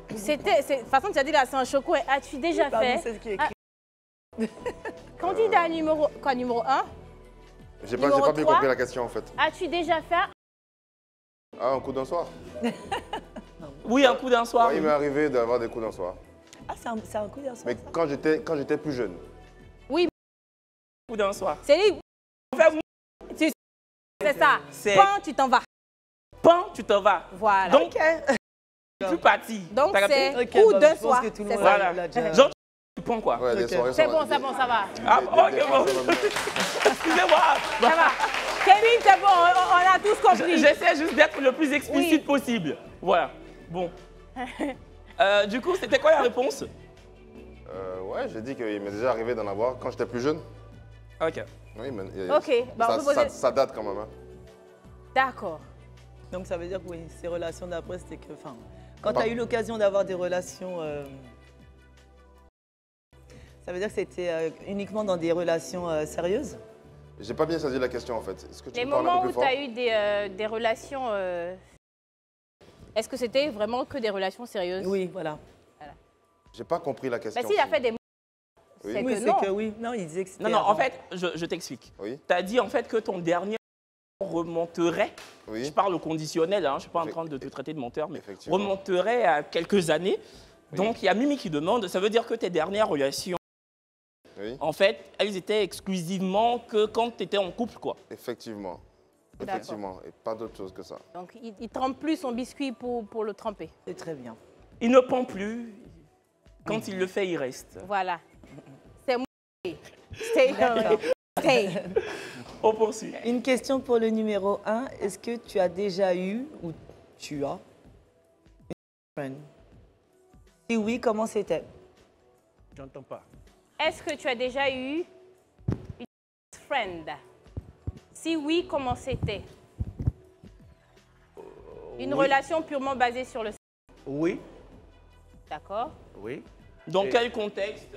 De toute façon, tu as dit là, c'est un choco. As-tu déjà fait... C'est ce qui est écrit. Candidat numéro 1. J'ai pas bien compris la question en fait. As-tu déjà fait... Ah, un coup d'un soir? Oui, un coup d'un soir. Ouais, il m'est arrivé d'avoir des coups d'un soir. Ah, c'est un coup d'un soir? Mais quand j'étais plus jeune. Oui. Un coup d'un soir. C'est lui. C'est ça. Pan, tu t'en vas. Pan, tu t'en vas. Voilà. Donc, plus parti. Donc, c'est coup d'un soir. C'est voilà. Genre, tu prends quoi? Ouais, les soirées c'est bon, ça va. Ah, ok, bon. Excusez-moi. Ça va. Kevin, c'est bon, on a tous compris. J'essaie juste d'être le plus explicite possible. Voilà. Bon. Du coup, c'était quoi la réponse? Ouais, j'ai dit qu'il m'est déjà arrivé d'en avoir quand j'étais plus jeune. Ok. Oui, mais ça date quand même. Hein. D'accord. Donc ça veut dire que oui, ces relations d'après, c'était que... Quand tu as eu l'occasion d'avoir des relations... ça veut dire que c'était uniquement dans des relations sérieuses? J'ai pas bien saisi la question en fait. Est-ce que tu les peux parler un moments peu où plus tu fort? as eu des relations... Est-ce que c'était vraiment que des relations sérieuses? Oui, voilà. J'ai pas compris la question. Bah, s'il a fait des... Oui. C'est Oui, que c'est non. que oui. Non, il disait que c'était... Non, en fait, je t'explique. Oui. Tu as dit en fait que ton dernier remonterait, je parle au conditionnel, hein, je ne suis pas en train de te traiter de menteur, mais remonterait à quelques années. Oui. Donc il y a Mimi qui demande, ça veut dire que tes dernières relations, en fait, elles étaient exclusivement que quand tu étais en couple, quoi. Effectivement. Effectivement, et pas d'autre chose que ça. Donc il ne trempe plus son biscuit pour le tremper. C'est très bien. Il ne pend plus, quand il le fait, il reste. Voilà. C'est moi. Stay. On poursuit. Une question pour le numéro 1. Est-ce que tu as déjà eu, ou tu as, une friend? Si oui, comment c'était? J'entends pas. Est-ce que tu as déjà eu une friend? Si oui, comment c'était? Une relation purement basée sur le sexe? Oui. D'accord. Oui. Dans quel contexte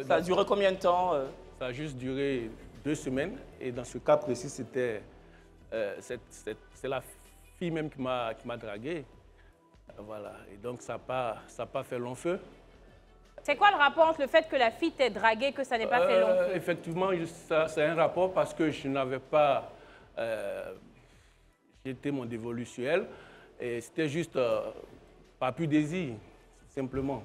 ça a duré combien de temps Ça a juste duré 2 semaines. Et dans ce cas précis, c'était c'est la fille même qui m'a dragué. Voilà. Et donc, ça n'a pas fait long feu. C'est quoi le rapport entre le fait que la fille t'ait dragué et que ça n'ait pas fait long feu? Effectivement, c'est un rapport parce que je n'avais pas... J'étais mon dévolu sur elle. Et c'était juste pas plus désir, simplement.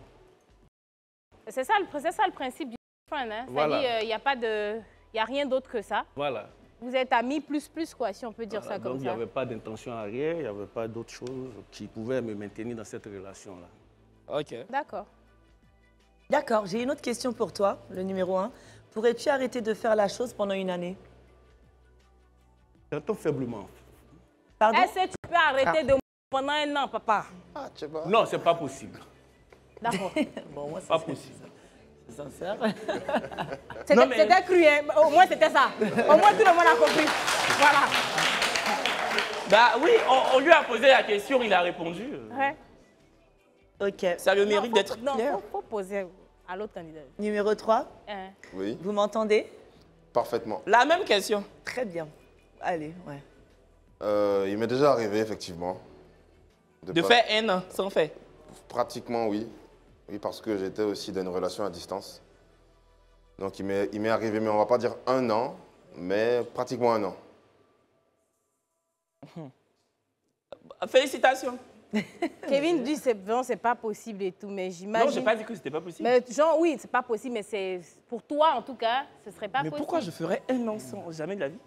C'est ça le principe du friend. Hein? Voilà. C'est-à-dire, il n'y a rien d'autre que ça. Voilà. Vous êtes amis plus, quoi, si on peut dire ça comme Donc, il ça. n'y avait pas d'intention arrière, il n'y avait pas d'autre chose qui pouvait me maintenir dans cette relation-là. Ok. D'accord. D'accord, j'ai une autre question pour toi, le numéro 1. Pourrais-tu arrêter de faire la chose pendant une année? J'entends faiblement. Pardon? Est-ce que tu peux arrêter de pendant un an, papa? Non, ce n'est pas possible. D'accord. Bon, moi, Pas possible. c'est sincère. C'était cru, hein? Au moins c'était ça. Au moins tout le monde a compris. Voilà. Bah oui, on lui a posé la question, il a répondu. Ouais. Ok. Ça a le mérite d'être clair. Non, faut poser à l'autre candidat. Numéro 3, Hein. Oui, vous m'entendez? parfaitement. La même question. Très bien. Allez, ouais. Il m'est déjà arrivé, effectivement. De pas- faire un sans fait. Pratiquement, oui. Oui, parce que j'étais aussi dans une relation à distance. Donc, il m'est arrivé, mais on ne va pas dire 1 an, mais pratiquement 1 an. Félicitations. Kevin dit c'est pas possible et tout, mais j'imagine. Non, j'ai pas dit que c'était pas possible. Mais genre, oui, c'est pas possible, mais c'est pour toi, en tout cas, ce serait pas Mais possible. pourquoi je ferais 1 an sans jamais de la vie?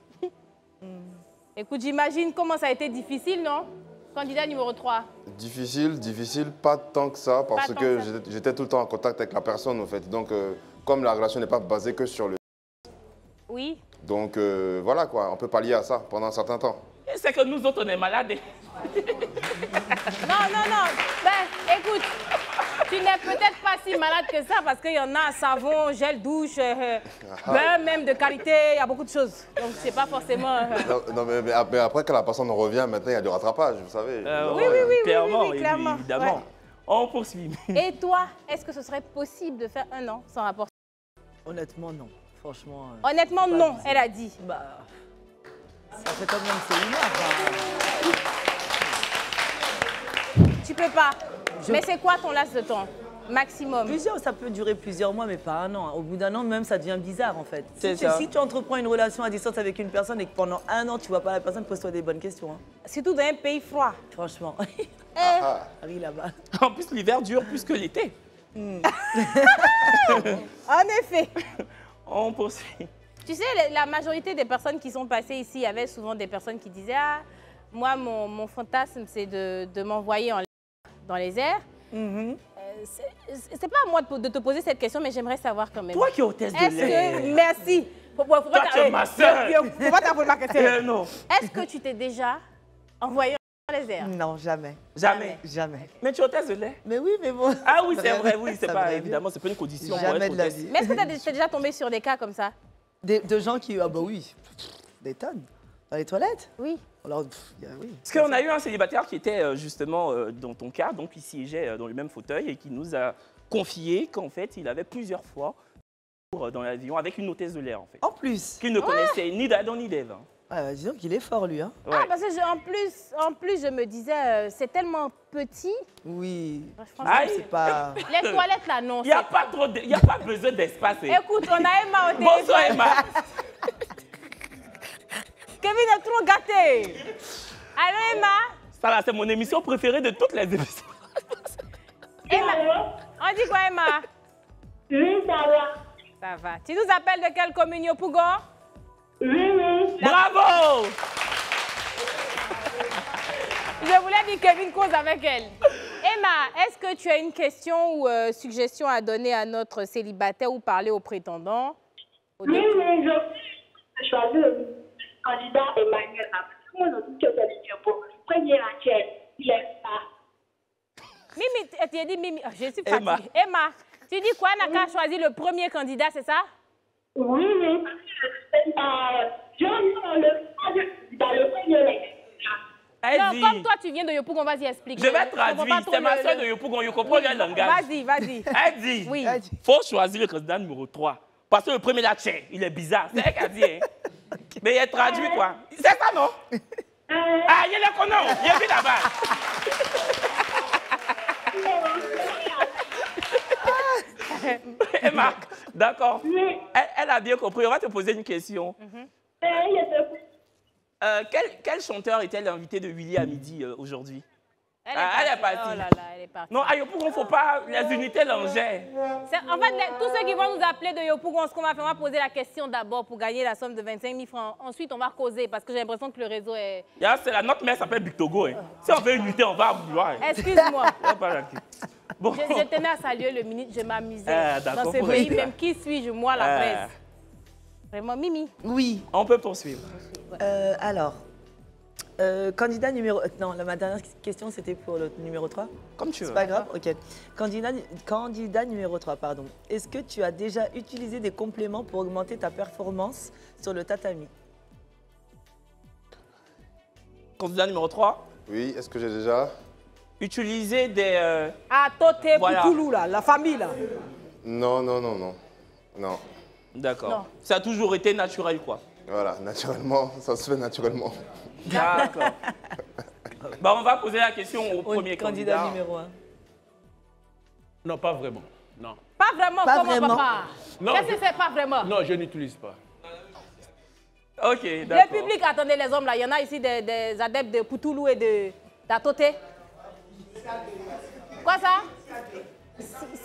Écoute, j'imagine comment ça a été difficile, non? Candidat numéro 3. Difficile, pas tant que ça, parce Pas tant que que ça. j'étais tout le temps en contact avec la personne, en fait. Donc, comme la relation n'est pas basée que sur le... Oui. Donc, voilà, quoi, on peut pallier à ça pendant un certain temps. Et c'est que nous autres, on est malades. Non. Ben, écoute, tu n'es peut-être pas si malade que ça parce qu'il y en a savon, gel douche, beurre même de qualité, il y a beaucoup de choses. Donc, c'est pas forcément... Non, mais après que la personne revient, maintenant, il y a du rattrapage, vous savez. Clairement, clairement. évidemment. Ouais. On poursuit. Et toi, est-ce que ce serait possible de faire 1 an sans rapport? Honnêtement, non. Franchement. Honnêtement, c'est pas non, possible. elle a dit. Bah, ça fait quand même séminaire. Tu peux pas. Mais c'est quoi ton laps de temps maximum? Ça peut durer plusieurs mois, mais pas 1 an. Au bout d'1 an, même, ça devient bizarre, en fait. C'est ça. Si tu entreprends une relation à distance avec une personne et que pendant 1 an, tu vois pas la personne, pose-toi des bonnes questions. Hein. Surtout dans un pays froid. Franchement. Harry, là-bas. En plus, l'hiver dure plus que l'été. En effet. On poursuit. Tu sais, la majorité des personnes qui sont passées ici, il y avait souvent des personnes qui disaient « Ah, moi, mon fantasme, c'est de m'envoyer en l'air, dans les airs. C'est pas à moi de te poser cette question, mais j'aimerais savoir quand même. Toi qui es hôtesse de l'air. Merci. Faut Toi, tu es ma sœur. Faut pas t'appeler ma question. Non. Est-ce que tu t'es déjà envoyé dans les airs? Non, jamais. Jamais. Jamais. Mais tu es hôtesse de l'air. Mais oui, mais bon. Ah oui, c'est vrai, oui, c'est Ça pas, me évidemment, c'est pas une condition pour Jamais être de la hôtesse. vie. Mais est-ce que t'es déjà tombé sur des cas comme ça? De gens qui... Ah bah oui, des tonnes. Dans les toilettes? Oui. Alors, oui. Parce qu'on a eu un célibataire qui était justement dans ton cas, donc il siégeait dans le même fauteuil et qui nous a confié qu'en fait, il avait plusieurs fois dans l'avion avec une hôtesse de l'air, en fait. En plus. Qu'il ne connaissait ni d'Adam ni d'Ève. Ah, bah, disons qu'il est fort, lui. Hein. Ouais. Ah, parce que en plus, je me disais, c'est tellement petit. Oui. Franchement, Aïe. C'est pas... Les toilettes, là, non. Il n'y a pas trop il y a pas besoin d'espace. Écoute, on a Emma au téléphone. Bonsoir, Emma. Kevin est trop gâté. Allô, Emma? Ça là, c'est mon émission préférée de toutes les émissions. Emma, on dit quoi, Emma? Oui, ça va. Ça va. Tu nous appelles de quelle commune, Pougon? Oui. Bravo! Je voulais dire Kevin cause avec elle. Emma, est-ce que tu as une question ou suggestion à donner à notre célibataire ou parler au prétendant? Oui, je choisis le candidat Emmanuel. Moi, je dis que c'est le bon. Premier laquelle, il est pas. Mimi, tu as dit Mimi. Oh, je suis fatiguée. Emma. Emma, tu dis quoi, n'a qu'à choisir le premier candidat, c'est ça? Oui. Je dans le premier laquelle. Non, dit. comme toi, tu viens de Yopougon, vas-y, explique. Je vais traduire. C'est ma soeur de Yopougon, je comprends le langage. Vas-y, vas-y. Elle dit, Oui. faut choisir le candidat numéro 3. Parce que le premier là, tchè, il est bizarre. C'est elle qui a dit, hein. Mais il est traduit, quoi. C'est ça, non? Ah, il est connu. Il est vu là-bas. Et Marc, d'accord. Elle a bien compris. On va te poser une question. Quel chanteur était l'invité de Willy à midi aujourd'hui? Elle est partie. Oh là là, elle est partie. Non, à Yopougon, il ne faut pas les unités langères. En fait, tous ceux qui vont nous appeler de Yopougon, ce qu'on va faire, on va poser la question d'abord pour gagner la somme de 25 000 francs. Ensuite, on va causer parce que j'ai l'impression que le réseau est... Notre mère s'appelle Bictogo. Hein. Si on veut une unité, on va vouloir. Excuse-moi. Bon. Je tenais à saluer le ministre, je m'amusais dans ce pays même. Qui suis-je, moi, la presse? Vraiment, Mimi. Oui. On peut poursuivre. Alors, candidat numéro... Non, ma dernière question, c'était pour le numéro 3. Comme tu veux. C'est pas grave, ok. Candidat numéro 3, pardon. Est-ce que tu as déjà utilisé des compléments pour augmenter ta performance sur le tatami? Candidat numéro 3. Oui, est-ce que j'ai déjà utilisé des... Ah, Toté, voilà. Poutoulou, là, la famille, là. Non, non, non, non. Non. D'accord. Ça a toujours été naturel, quoi. Voilà, naturellement, ça se fait naturellement. D'accord. Bah, on va poser la question au premier candidat. Numéro 1. Non, pas vraiment. Non. Pas vraiment, Pas comment, vraiment. papa? Qu'est-ce que c'est pas vraiment? Non, je n'utilise pas. Ok, Le d'accord. public, attendez les hommes là, il y en a ici des adeptes de Poutoulou et de d'Atoté. Quoi ça?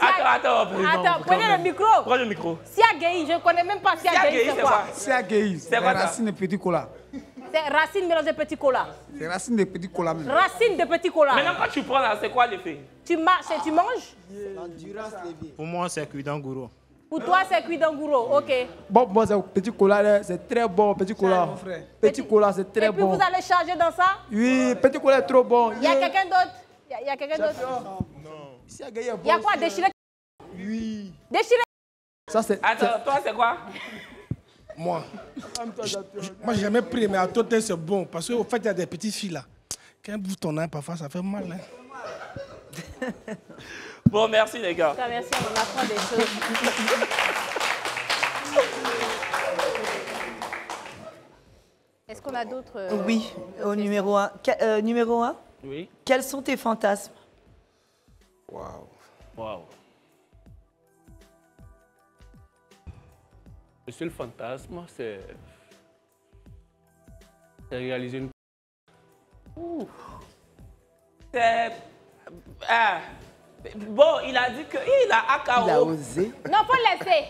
Attends, prenez le micro. Prends le micro. Siagaï, je ne connais même pas Siagaï, c'est quoi? Siagaï, c'est quoi ça? racine de petit cola. C'est racine mélangée de petit cola. C'est racine de petit cola même. Racine de petit cola. Maintenant, quand tu prends là, c'est quoi l'effet? Tu marches et tu manges? Pour moi, c'est cuit d'angouro. Pour toi, c'est cuit d'angouro, ok. Bon, moi, c'est petit cola, là, c'est très bon, petit cola. Petit cola, c'est très Et puis bon. vous allez charger dans ça? Oui, petit cola est trop bon. Il y a quelqu'un d'autre? Il y a quelqu'un d'autre? Non. Siagaï est bon. Il y a quoi? Déchiré? Oui. Déchiré? Ça, c'est... Attends, toi, c'est quoi? Moi, j'ai jamais pris, mais à Toté, c'est bon. Parce qu'au fait, il y a des petites filles là. Quand un bout ton âme, parfois, ça fait mal. Hein. Bon, merci les gars. Merci, on apprend des choses. Est-ce qu'on a d'autres... Oui, au numéro 1. Numéro 1. Oui. Quels sont tes fantasmes? Waouh. Waouh. Le seul fantasme, c'est réaliser une... C'est... Bon, il a dit qu'il a AKO. Il a osé. Non, faut le laisser.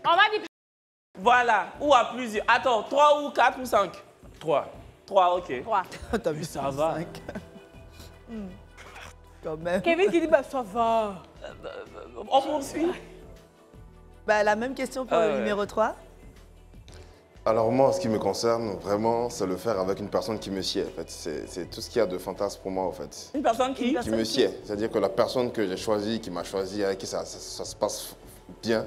On va dire... Voilà, ou à plusieurs. Attends, 3 ou 4 ou 5? 3. 3, ok. 3. T'as vu, ça va. Quand même. Kevin qui dit, bah, ça va. On poursuit. Bah, la même question pour le numéro 3. Alors moi, en ce qui me concerne, vraiment, c'est le faire avec une personne qui me sied. En fait. C'est tout ce qu'il y a de fantasme pour moi, en fait. Une personne qui me sied. C'est-à-dire que la personne que j'ai choisie, qui m'a choisi, avec qui ça se passe bien,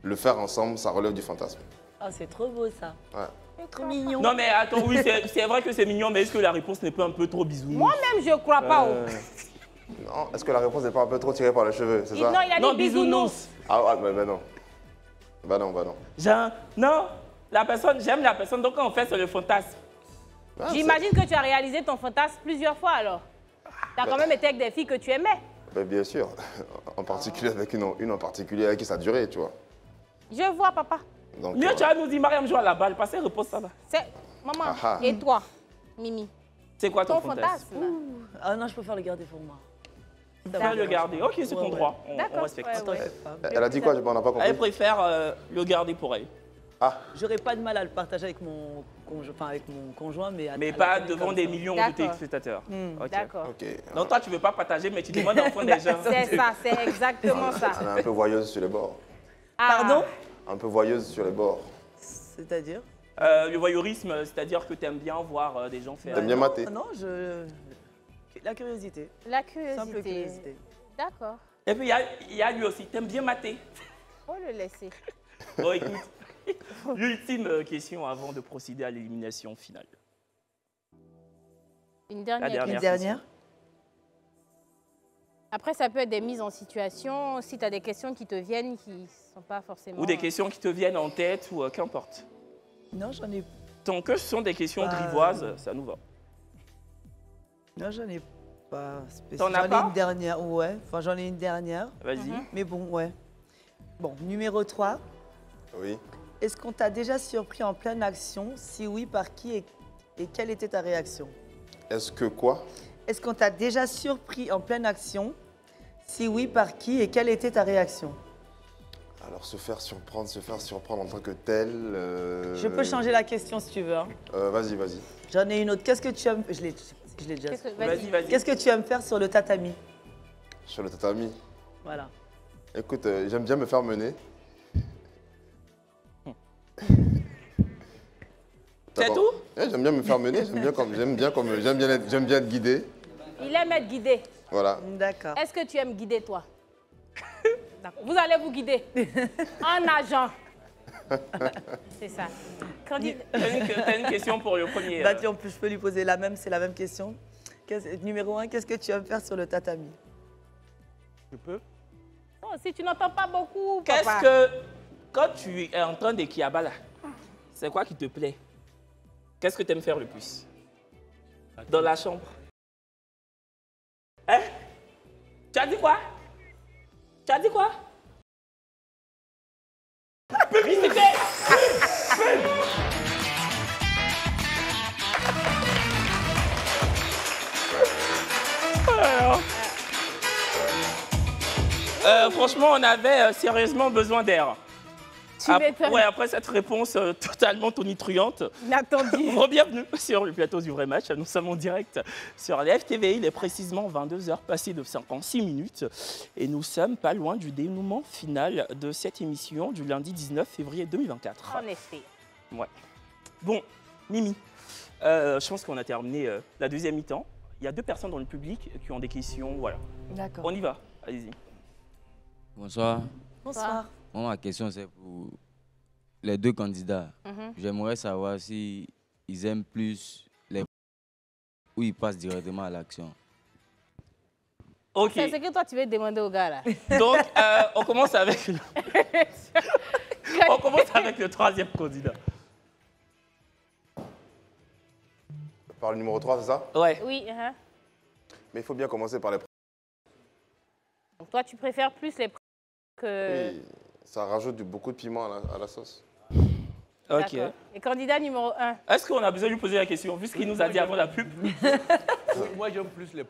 le faire ensemble, ça relève du fantasme. Oh, c'est trop beau, ça. Ouais. Trop mignon. Non, mais attends, oui, c'est vrai que c'est mignon, mais est-ce que la réponse n'est pas un peu trop bisounours? Moi-même, je ne crois pas. Non, est-ce que la réponse n'est pas un peu trop tirée par les cheveux, c'est ça? Non, il a dit bisounours. Ah ouais, mais non. Bah non. Non, j'aime la personne, donc en fait, c'est le fantasme. J'imagine que tu as réalisé ton fantasme plusieurs fois, alors. Tu as quand même été avec des filles que tu aimais. Bien sûr. En particulier avec une en particulier avec qui ça a duré, tu vois. Je vois, papa. Donc, mieux, tu vas nous dire, Mariam joue à la balle. Passez, repose ça là. C'est... Maman, et toi, Mimi? C'est quoi ton fantasme? Ah non, je préfère le garder pour moi. Tu préfères le garder. Ok, c'est ton droit. On respecte. Elle a dit quoi? On n'a pas compris. Elle préfère le garder pour elle. Ah. J'aurais pas de mal à le partager avec mon conjoint, mais pas devant des millions de téléspectateurs. D'accord. Donc toi, tu veux pas partager, mais tu demandes d'enfants des gens. C'est ça, c'est exactement ça. Elle est un peu voyeuse sur les bords. Pardon? Un peu voyeuse sur les bords. C'est-à-dire? Le voyeurisme, c'est-à-dire que tu aimes bien voir des gens faire... T'aimes bien mater? Non, la curiosité. La curiosité. Simple curiosité. D'accord. Et puis il y a lui aussi, t'aimes bien mater? Faut le laisser. Bon, écoute, l'ultime question avant de procéder à l'élimination finale. Une dernière. Une dernière. Après, ça peut être des mises en situation, si tu as des questions qui te viennent, qui ne sont pas forcément... Ou des questions qui te viennent en tête, ou qu'importe. Non, j'en ai... Tant que ce sont des questions grivoises, ça nous va. Non, j'en ai pas spécialement. T'en as pas? J'en ai une dernière, ouais. Enfin, j'en ai une dernière. Vas-y. Mais bon, ouais. Bon, numéro 3. Oui. Est-ce qu'on t'a déjà surpris en pleine action? Si oui, par qui et quelle était ta réaction? Est-ce que quoi? Est-ce qu'on t'a déjà surpris en pleine action? Si oui, par qui et quelle était ta réaction? Alors, se faire surprendre en tant que tel... Je peux changer la question si tu veux. Hein. Vas-y, vas-y. J'en ai une autre. Qu'est-ce que tu aimes... Je l'ai déjà... Vas-y, vas-y. Qu'est-ce que tu aimes faire sur le tatami? Sur le tatami? Voilà. Écoute, j'aime bien me faire mener. C'est tout? Ouais, j'aime bien me faire mener, j'aime bien être guidé. Il aime être guidé. Voilà. D'accord. Est-ce que tu aimes guider, toi? Vous allez vous guider en agent. C'est ça. T'as une question pour le premier. Bah, tiens, je peux lui poser la même, c'est la même question. Numéro 1, qu'est-ce que tu aimes faire sur le tatami? Je peux? Oh, si tu n'entends pas beaucoup, Qu'est-ce papa. que, quand tu es en train de kiabala, c'est quoi qui te plaît? Qu'est-ce que tu aimes faire le plus? Dans la chambre? Hein? Tu as dit quoi? Tu as dit quoi? Publicité! Franchement, on avait sérieusement besoin d'air. Ouais, après cette réponse totalement tonitruante, inattendue. Bienvenue sur le plateau du Vrai Match. Nous sommes en direct sur LFTV. Il est précisément 22h passé de 56 minutes. Et nous sommes pas loin du dénouement final de cette émission du lundi 19 février 2024. En effet. Ouais. Bon, Mimi, je pense qu'on a terminé la deuxième mi-temps. Il y a 2 personnes dans le public qui ont des questions. Voilà. D'accord. On y va. Allez-y. Bonsoir. Bonsoir. Moi, ma question, c'est pour les 2 candidats. Mhm. J'aimerais savoir si ils aiment plus les ou ils passent directement à l'action. Ok. C'est ce que toi, tu veux demander au gars, là. Donc, on commence avec le... on commence avec le 3e candidat. Par le numéro 3, c'est ça? Ouais. Oui. Mais il faut bien commencer par les... Donc, toi, tu préfères plus les que... Oui, ça rajoute beaucoup de piment à la sauce. Ok. D'accord. Et candidat numéro 1. Est-ce qu'on a besoin de lui poser la question, vu ce qu'il nous a dit avant la pub? Oui, moi, j'aime plus les...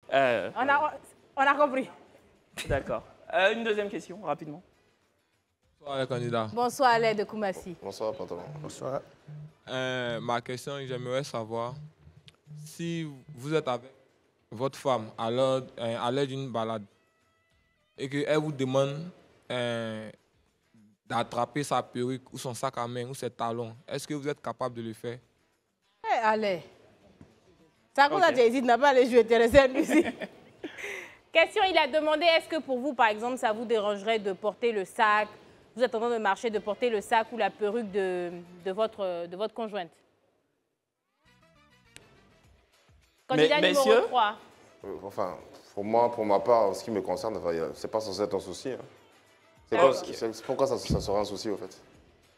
On a compris. D'accord. Une deuxième question, rapidement. Bonsoir les candidats. Bonsoir Alain de Koumassi. Bonsoir Pantalon. Bonsoir. Ma question, j'aimerais savoir si vous êtes avec votre femme à l'heure d'une balade et qu'elle vous demande d'attraper sa perruque ou son sac à main ou ses talons, est-ce que vous êtes capable de le faire? Allez. Ça cause que tu hésites, n'a pas les jouer intéressés ici. Question, il a demandé, est-ce que pour vous, par exemple, ça vous dérangerait de porter le sac, vous êtes en train de marcher, de porter le sac ou la perruque de votre conjointe? Candidat numéro 3. Enfin, pour ma part, en ce qui me concerne, c'est pas censé être un souci. Hein. Pourquoi ça serait un souci, au fait?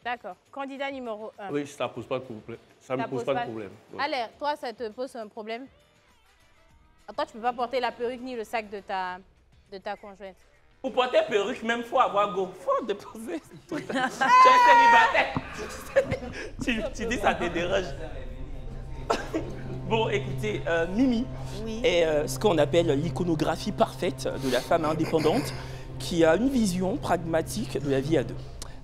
D'accord. Candidat numéro 1. Oui, ça ne pose pas de problème. Ça ne pose pas de problème. Allez, toi, ça te pose un problème? Toi, tu ne peux pas porter la perruque ni le sac de ta conjointe. Pour porter perruque, même faut avoir go. Faut déposer. Tu es célibataire. tu dis ça te dérange. Bon, écoutez, Mimi est ce qu'on appelle l'iconographie parfaite de la femme indépendante qui a une vision pragmatique de la vie à 2.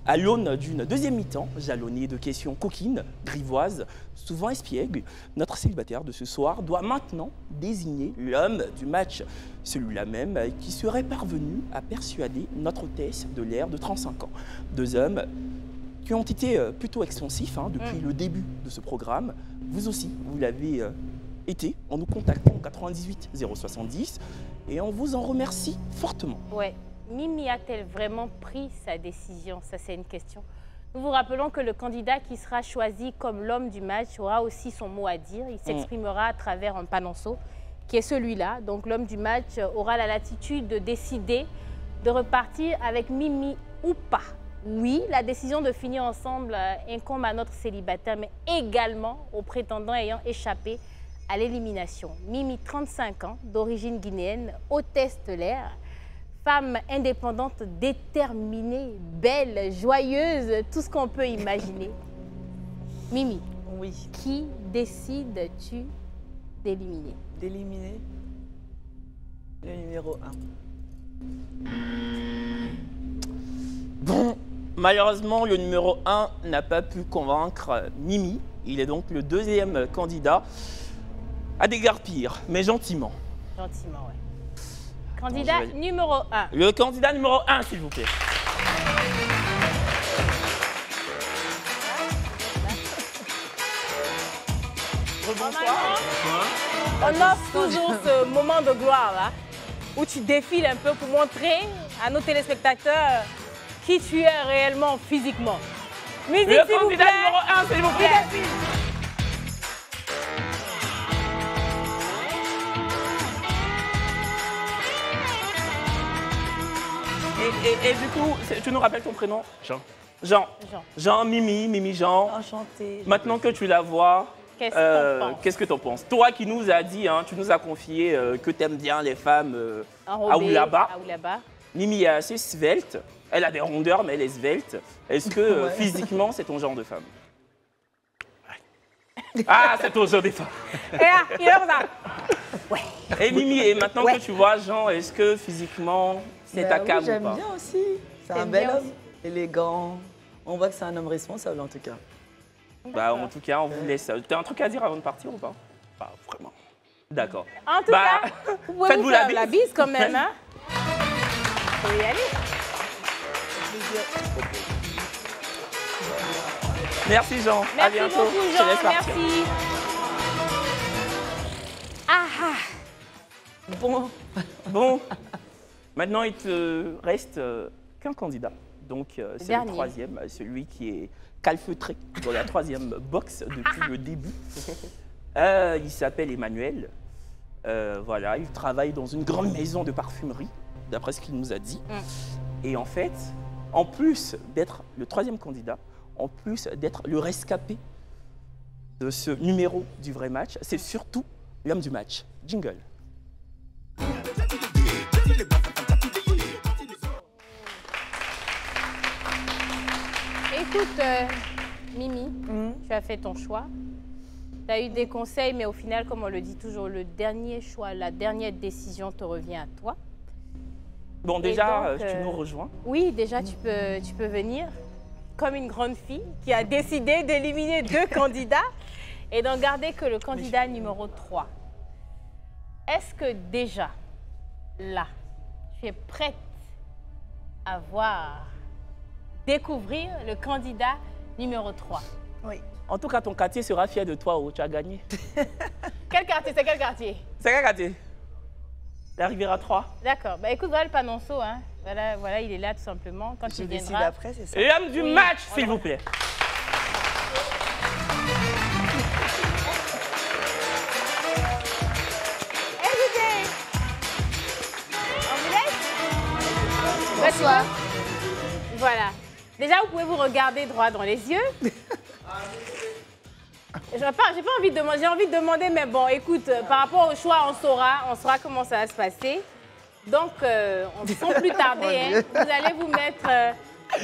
À l'aune d'une deuxième mi-temps, jalonnée de questions coquines, grivoises, souvent espiègles, notre célibataire de ce soir doit maintenant désigner l'homme du match. Celui-là même qui serait parvenu à persuader notre hôtesse de l'air de 35 ans. 2 hommes qui ont été plutôt expansifs depuis le début de ce programme. Vous aussi, vous l'avez été en nous contactant au 98 070 et on vous en remercie fortement. Ouais. Mimi a-t-elle vraiment pris sa décision? Ça, c'est une question. Nous vous rappelons que le candidat qui sera choisi comme l'homme du match aura aussi son mot à dire. Il s'exprimera à travers un panonceau qui est celui-là. Donc l'homme du match aura la latitude de décider de repartir avec Mimi ou pas. Oui, la décision de finir ensemble incombe à notre célibataire, mais également aux prétendants ayant échappé à l'élimination. Mimi, 35 ans, d'origine guinéenne, hôtesse de l'air, femme indépendante, déterminée, belle, joyeuse, tout ce qu'on peut imaginer. Mimi, oui. Qui décides-tu d'éliminer? D'éliminer le numéro 1. Bon, malheureusement, le numéro 1 n'a pas pu convaincre Mimi. Il est donc le deuxième candidat à dégarpir, mais gentiment. Gentiment, oui. Candidat numéro 1. Le candidat numéro 1, s'il vous plaît. On offre toujours ce moment de gloire là, où tu défiles un peu pour montrer à nos téléspectateurs qui tu es réellement physiquement. Musique, le s'il vous candidat plaît. numéro 1, s'il vous plaît. Et du coup, tu nous rappelles ton prénom? Jean. Jean. Jean, Mimi, Jean. Enchanté. Maintenant que tu la vois, qu'est-ce que tu en penses? Toi qui nous as dit, hein, tu nous as confié que tu aimes bien les femmes à Oulaba. Mimi est assez svelte. Elle a des rondeurs, mais elle est svelte. Est-ce que physiquement, c'est ton genre de femme? Ah, c'est ton genre de femme. Et là, il est comme ça. Ouais. Et Mimi, et maintenant que tu vois Jean, est-ce que physiquement, c'est ta cam ou pas? J'aime bien aussi. C'est un bel homme, élégant. On voit que c'est un homme responsable en tout cas. Bah, en tout cas, on vous laisse. Tu as un truc à dire avant de partir ou pas? Pas vraiment. D'accord. En tout cas, vous pouvez vous faire la bise quand même. Hein? Faut y aller. Merci Jean. Merci à bientôt. beaucoup Je te Jean. laisse partir. Merci. Ah ah. Bon. Maintenant, il te reste qu'un candidat. Donc, c'est le troisième, celui qui est calfeutré dans la troisième box depuis le début. Il s'appelle Emmanuel. Voilà, il travaille dans une grande maison de parfumerie, d'après ce qu'il nous a dit. Et en fait, en plus d'être le troisième candidat, en plus d'être le rescapé de ce numéro du vrai match, c'est surtout l'homme du match. Jingle. Écoute, Mimi, tu as fait ton choix. Tu as eu des conseils, mais au final, comme on le dit toujours, le dernier choix, la dernière décision te revient à toi. Bon, déjà, tu nous rejoins. Oui, déjà, tu peux venir comme une grande fille qui a décidé d'éliminer 2 candidats et d'en garder que le candidat numéro 3. Est-ce que déjà, là, tu es prête à découvrir le candidat numéro 3? Oui. En tout cas, ton quartier sera fier de toi, tu as gagné. Quel quartier? C'est quel quartier? C'est quel quartier? La Riviera 3. D'accord. Bah écoute, voilà le panonceau. Hein. Voilà, il est là tout simplement. Quand il viendra. Après, c'est ça. L'homme du match, s'il vous plaît. Écoutez, on vous laisse? Bonsoir. Voilà. Déjà, vous pouvez vous regarder droit dans les yeux. J'ai pas envie de demander, j'ai envie de demander, mais bon, écoute, par rapport au choix, on saura comment ça va se passer. Donc, sans plus tarder, hein, vous allez vous mettre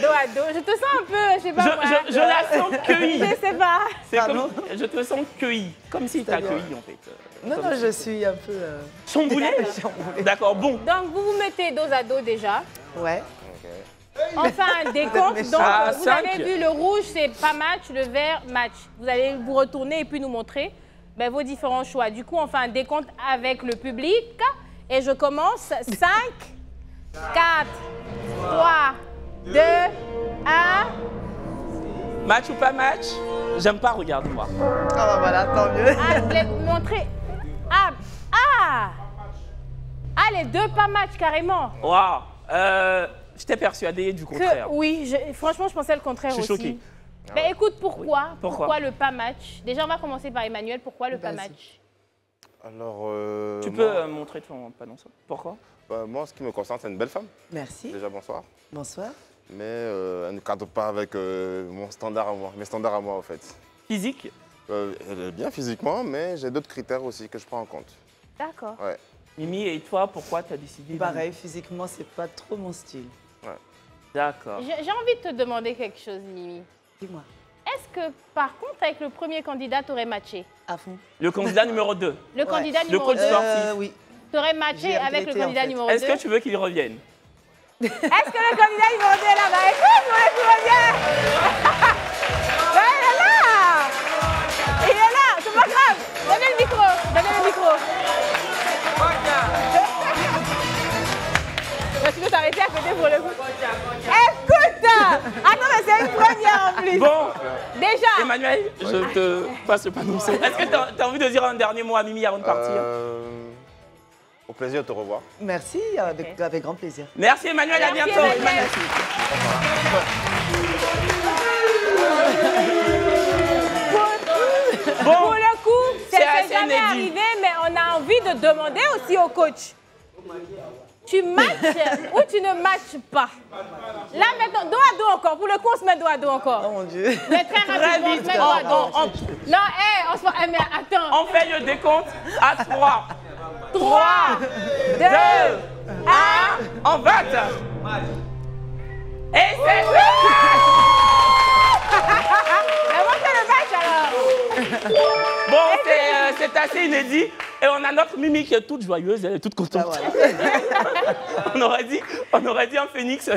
dos à dos. Je te sens un peu, je sais pas moi. Je la sens cueillie. Je sais pas. Je te sens cueillie, comme si tu as cueilli en fait. Non, je suis un peu... Chamboulée. D'accord, bon. Donc, vous vous mettez dos à dos déjà. Ouais. Enfin, un décompte. Donc, vous avez vu, le rouge, c'est pas match, le vert, match. Vous allez vous retourner et puis nous montrer vos différents choix. Du coup, on fait un décompte avec le public. Et je commence. 5, 4, 3, 2, 1. Match ou pas match? J'aime pas, regarde-moi. Ah, voilà, tant mieux. Montrer. Ah, les 2 pas match, carrément. Waouh. J'étais persuadé du contraire. Oui, franchement, je pensais le contraire aussi. Je suis choqué. Mais écoute, pourquoi Oui. Pourquoi le pas match? Déjà, on va commencer par Emmanuel. Pourquoi le pas match? Alors, tu peux montrer ton panneau. Pourquoi? Moi, ce qui me concerne, c'est une belle femme. Merci. Déjà, bonsoir. Bonsoir. Mais elle ne cadre pas avec mon standard à moi, mes standards à moi, en fait. Physique? Elle est bien physiquement, mais j'ai d'autres critères aussi que je prends en compte. D'accord. Ouais. Mimi, et toi, pourquoi tu as décidé? Pareil, physiquement, c'est pas trop mon style. Ouais. D'accord. J'ai envie de te demander quelque chose, Mimi. Dis-moi. Est-ce que, par contre, avec le premier candidat, tu aurais matché? À fond. Le candidat numéro 2. Le candidat Le numéro 2. coach sportif. Oui. Tu aurais matché avec le candidat numéro 2. Est-ce que tu veux qu'il revienne? Est-ce que le candidat numéro 2 est là? Bah écoute, vous voulez qu'il revienne? Bah, il est là! Il est là, c'est pas grave. Donnez le micro, donnez le micro. Tu peux t'arrêter à côté pour le coup. Écoute! Attends, mais c'est une première en plus. Bon. Déjà. Emmanuel, je te passe le panneau. Est-ce que tu as envie de dire un dernier mot à Mimi avant de partir? Au plaisir de te revoir. Merci, avec grand plaisir. Merci Emmanuel, à bientôt. Emmanuel. Bon, pour le coup, c'est assez jamais inédit. arrivé, mais on a envie de demander aussi au coach. Tu matches ou tu ne matches pas? Là maintenant, dos à dos encore. Pour le coup, on se met dos à dos encore. Oh mon Dieu. Mais très rapidement, on se met dos à dos. Non, on se fait... Mais attends. On fait le décompte à 3. 3, 2, 1. On vote. Et c'est Mais moi, c'est le match alors. Bon, c'est assez inédit. Et on a notre Mimi qui est toute joyeuse, elle est toute contente. on aurait dit un phénix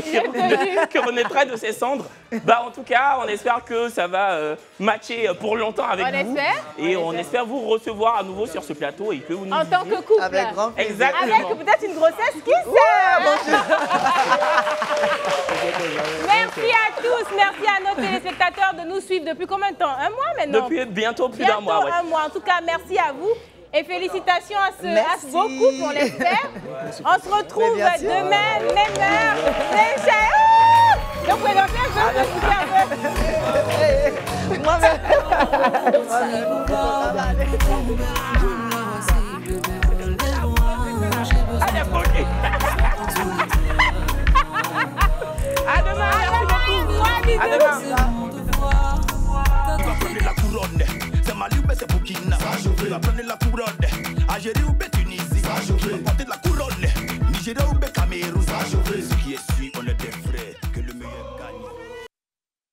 qui renaîtrait de ses cendres. Bah, en tout cas, on espère que ça va matcher pour longtemps avec vous. Espère. Et on espère vous recevoir à nouveau sur ce plateau et que vous nous En tant que couple. Avec grand plaisir. Exactement. Avec peut-être une grossesse, qui sait? Merci à tous, merci à nos téléspectateurs de nous suivre depuis combien de temps? Un mois maintenant? Depuis bientôt plus d'un mois. Bientôt un mois. En tout cas, merci à vous. Et félicitations à ce beau couple, on l'espère. On se retrouve demain, même heure, même chaîne. Donc, vous pouvez danser un peu, Moi-même. À demain, merci beaucoup. À demain. Il va prendre la couronne. C'est Mali ou c'est Burkina. Il va prendre la couronne. Algérie ou Tunisie. Il va porter la couronne. Nigeria ou Cameroun. Ce qui est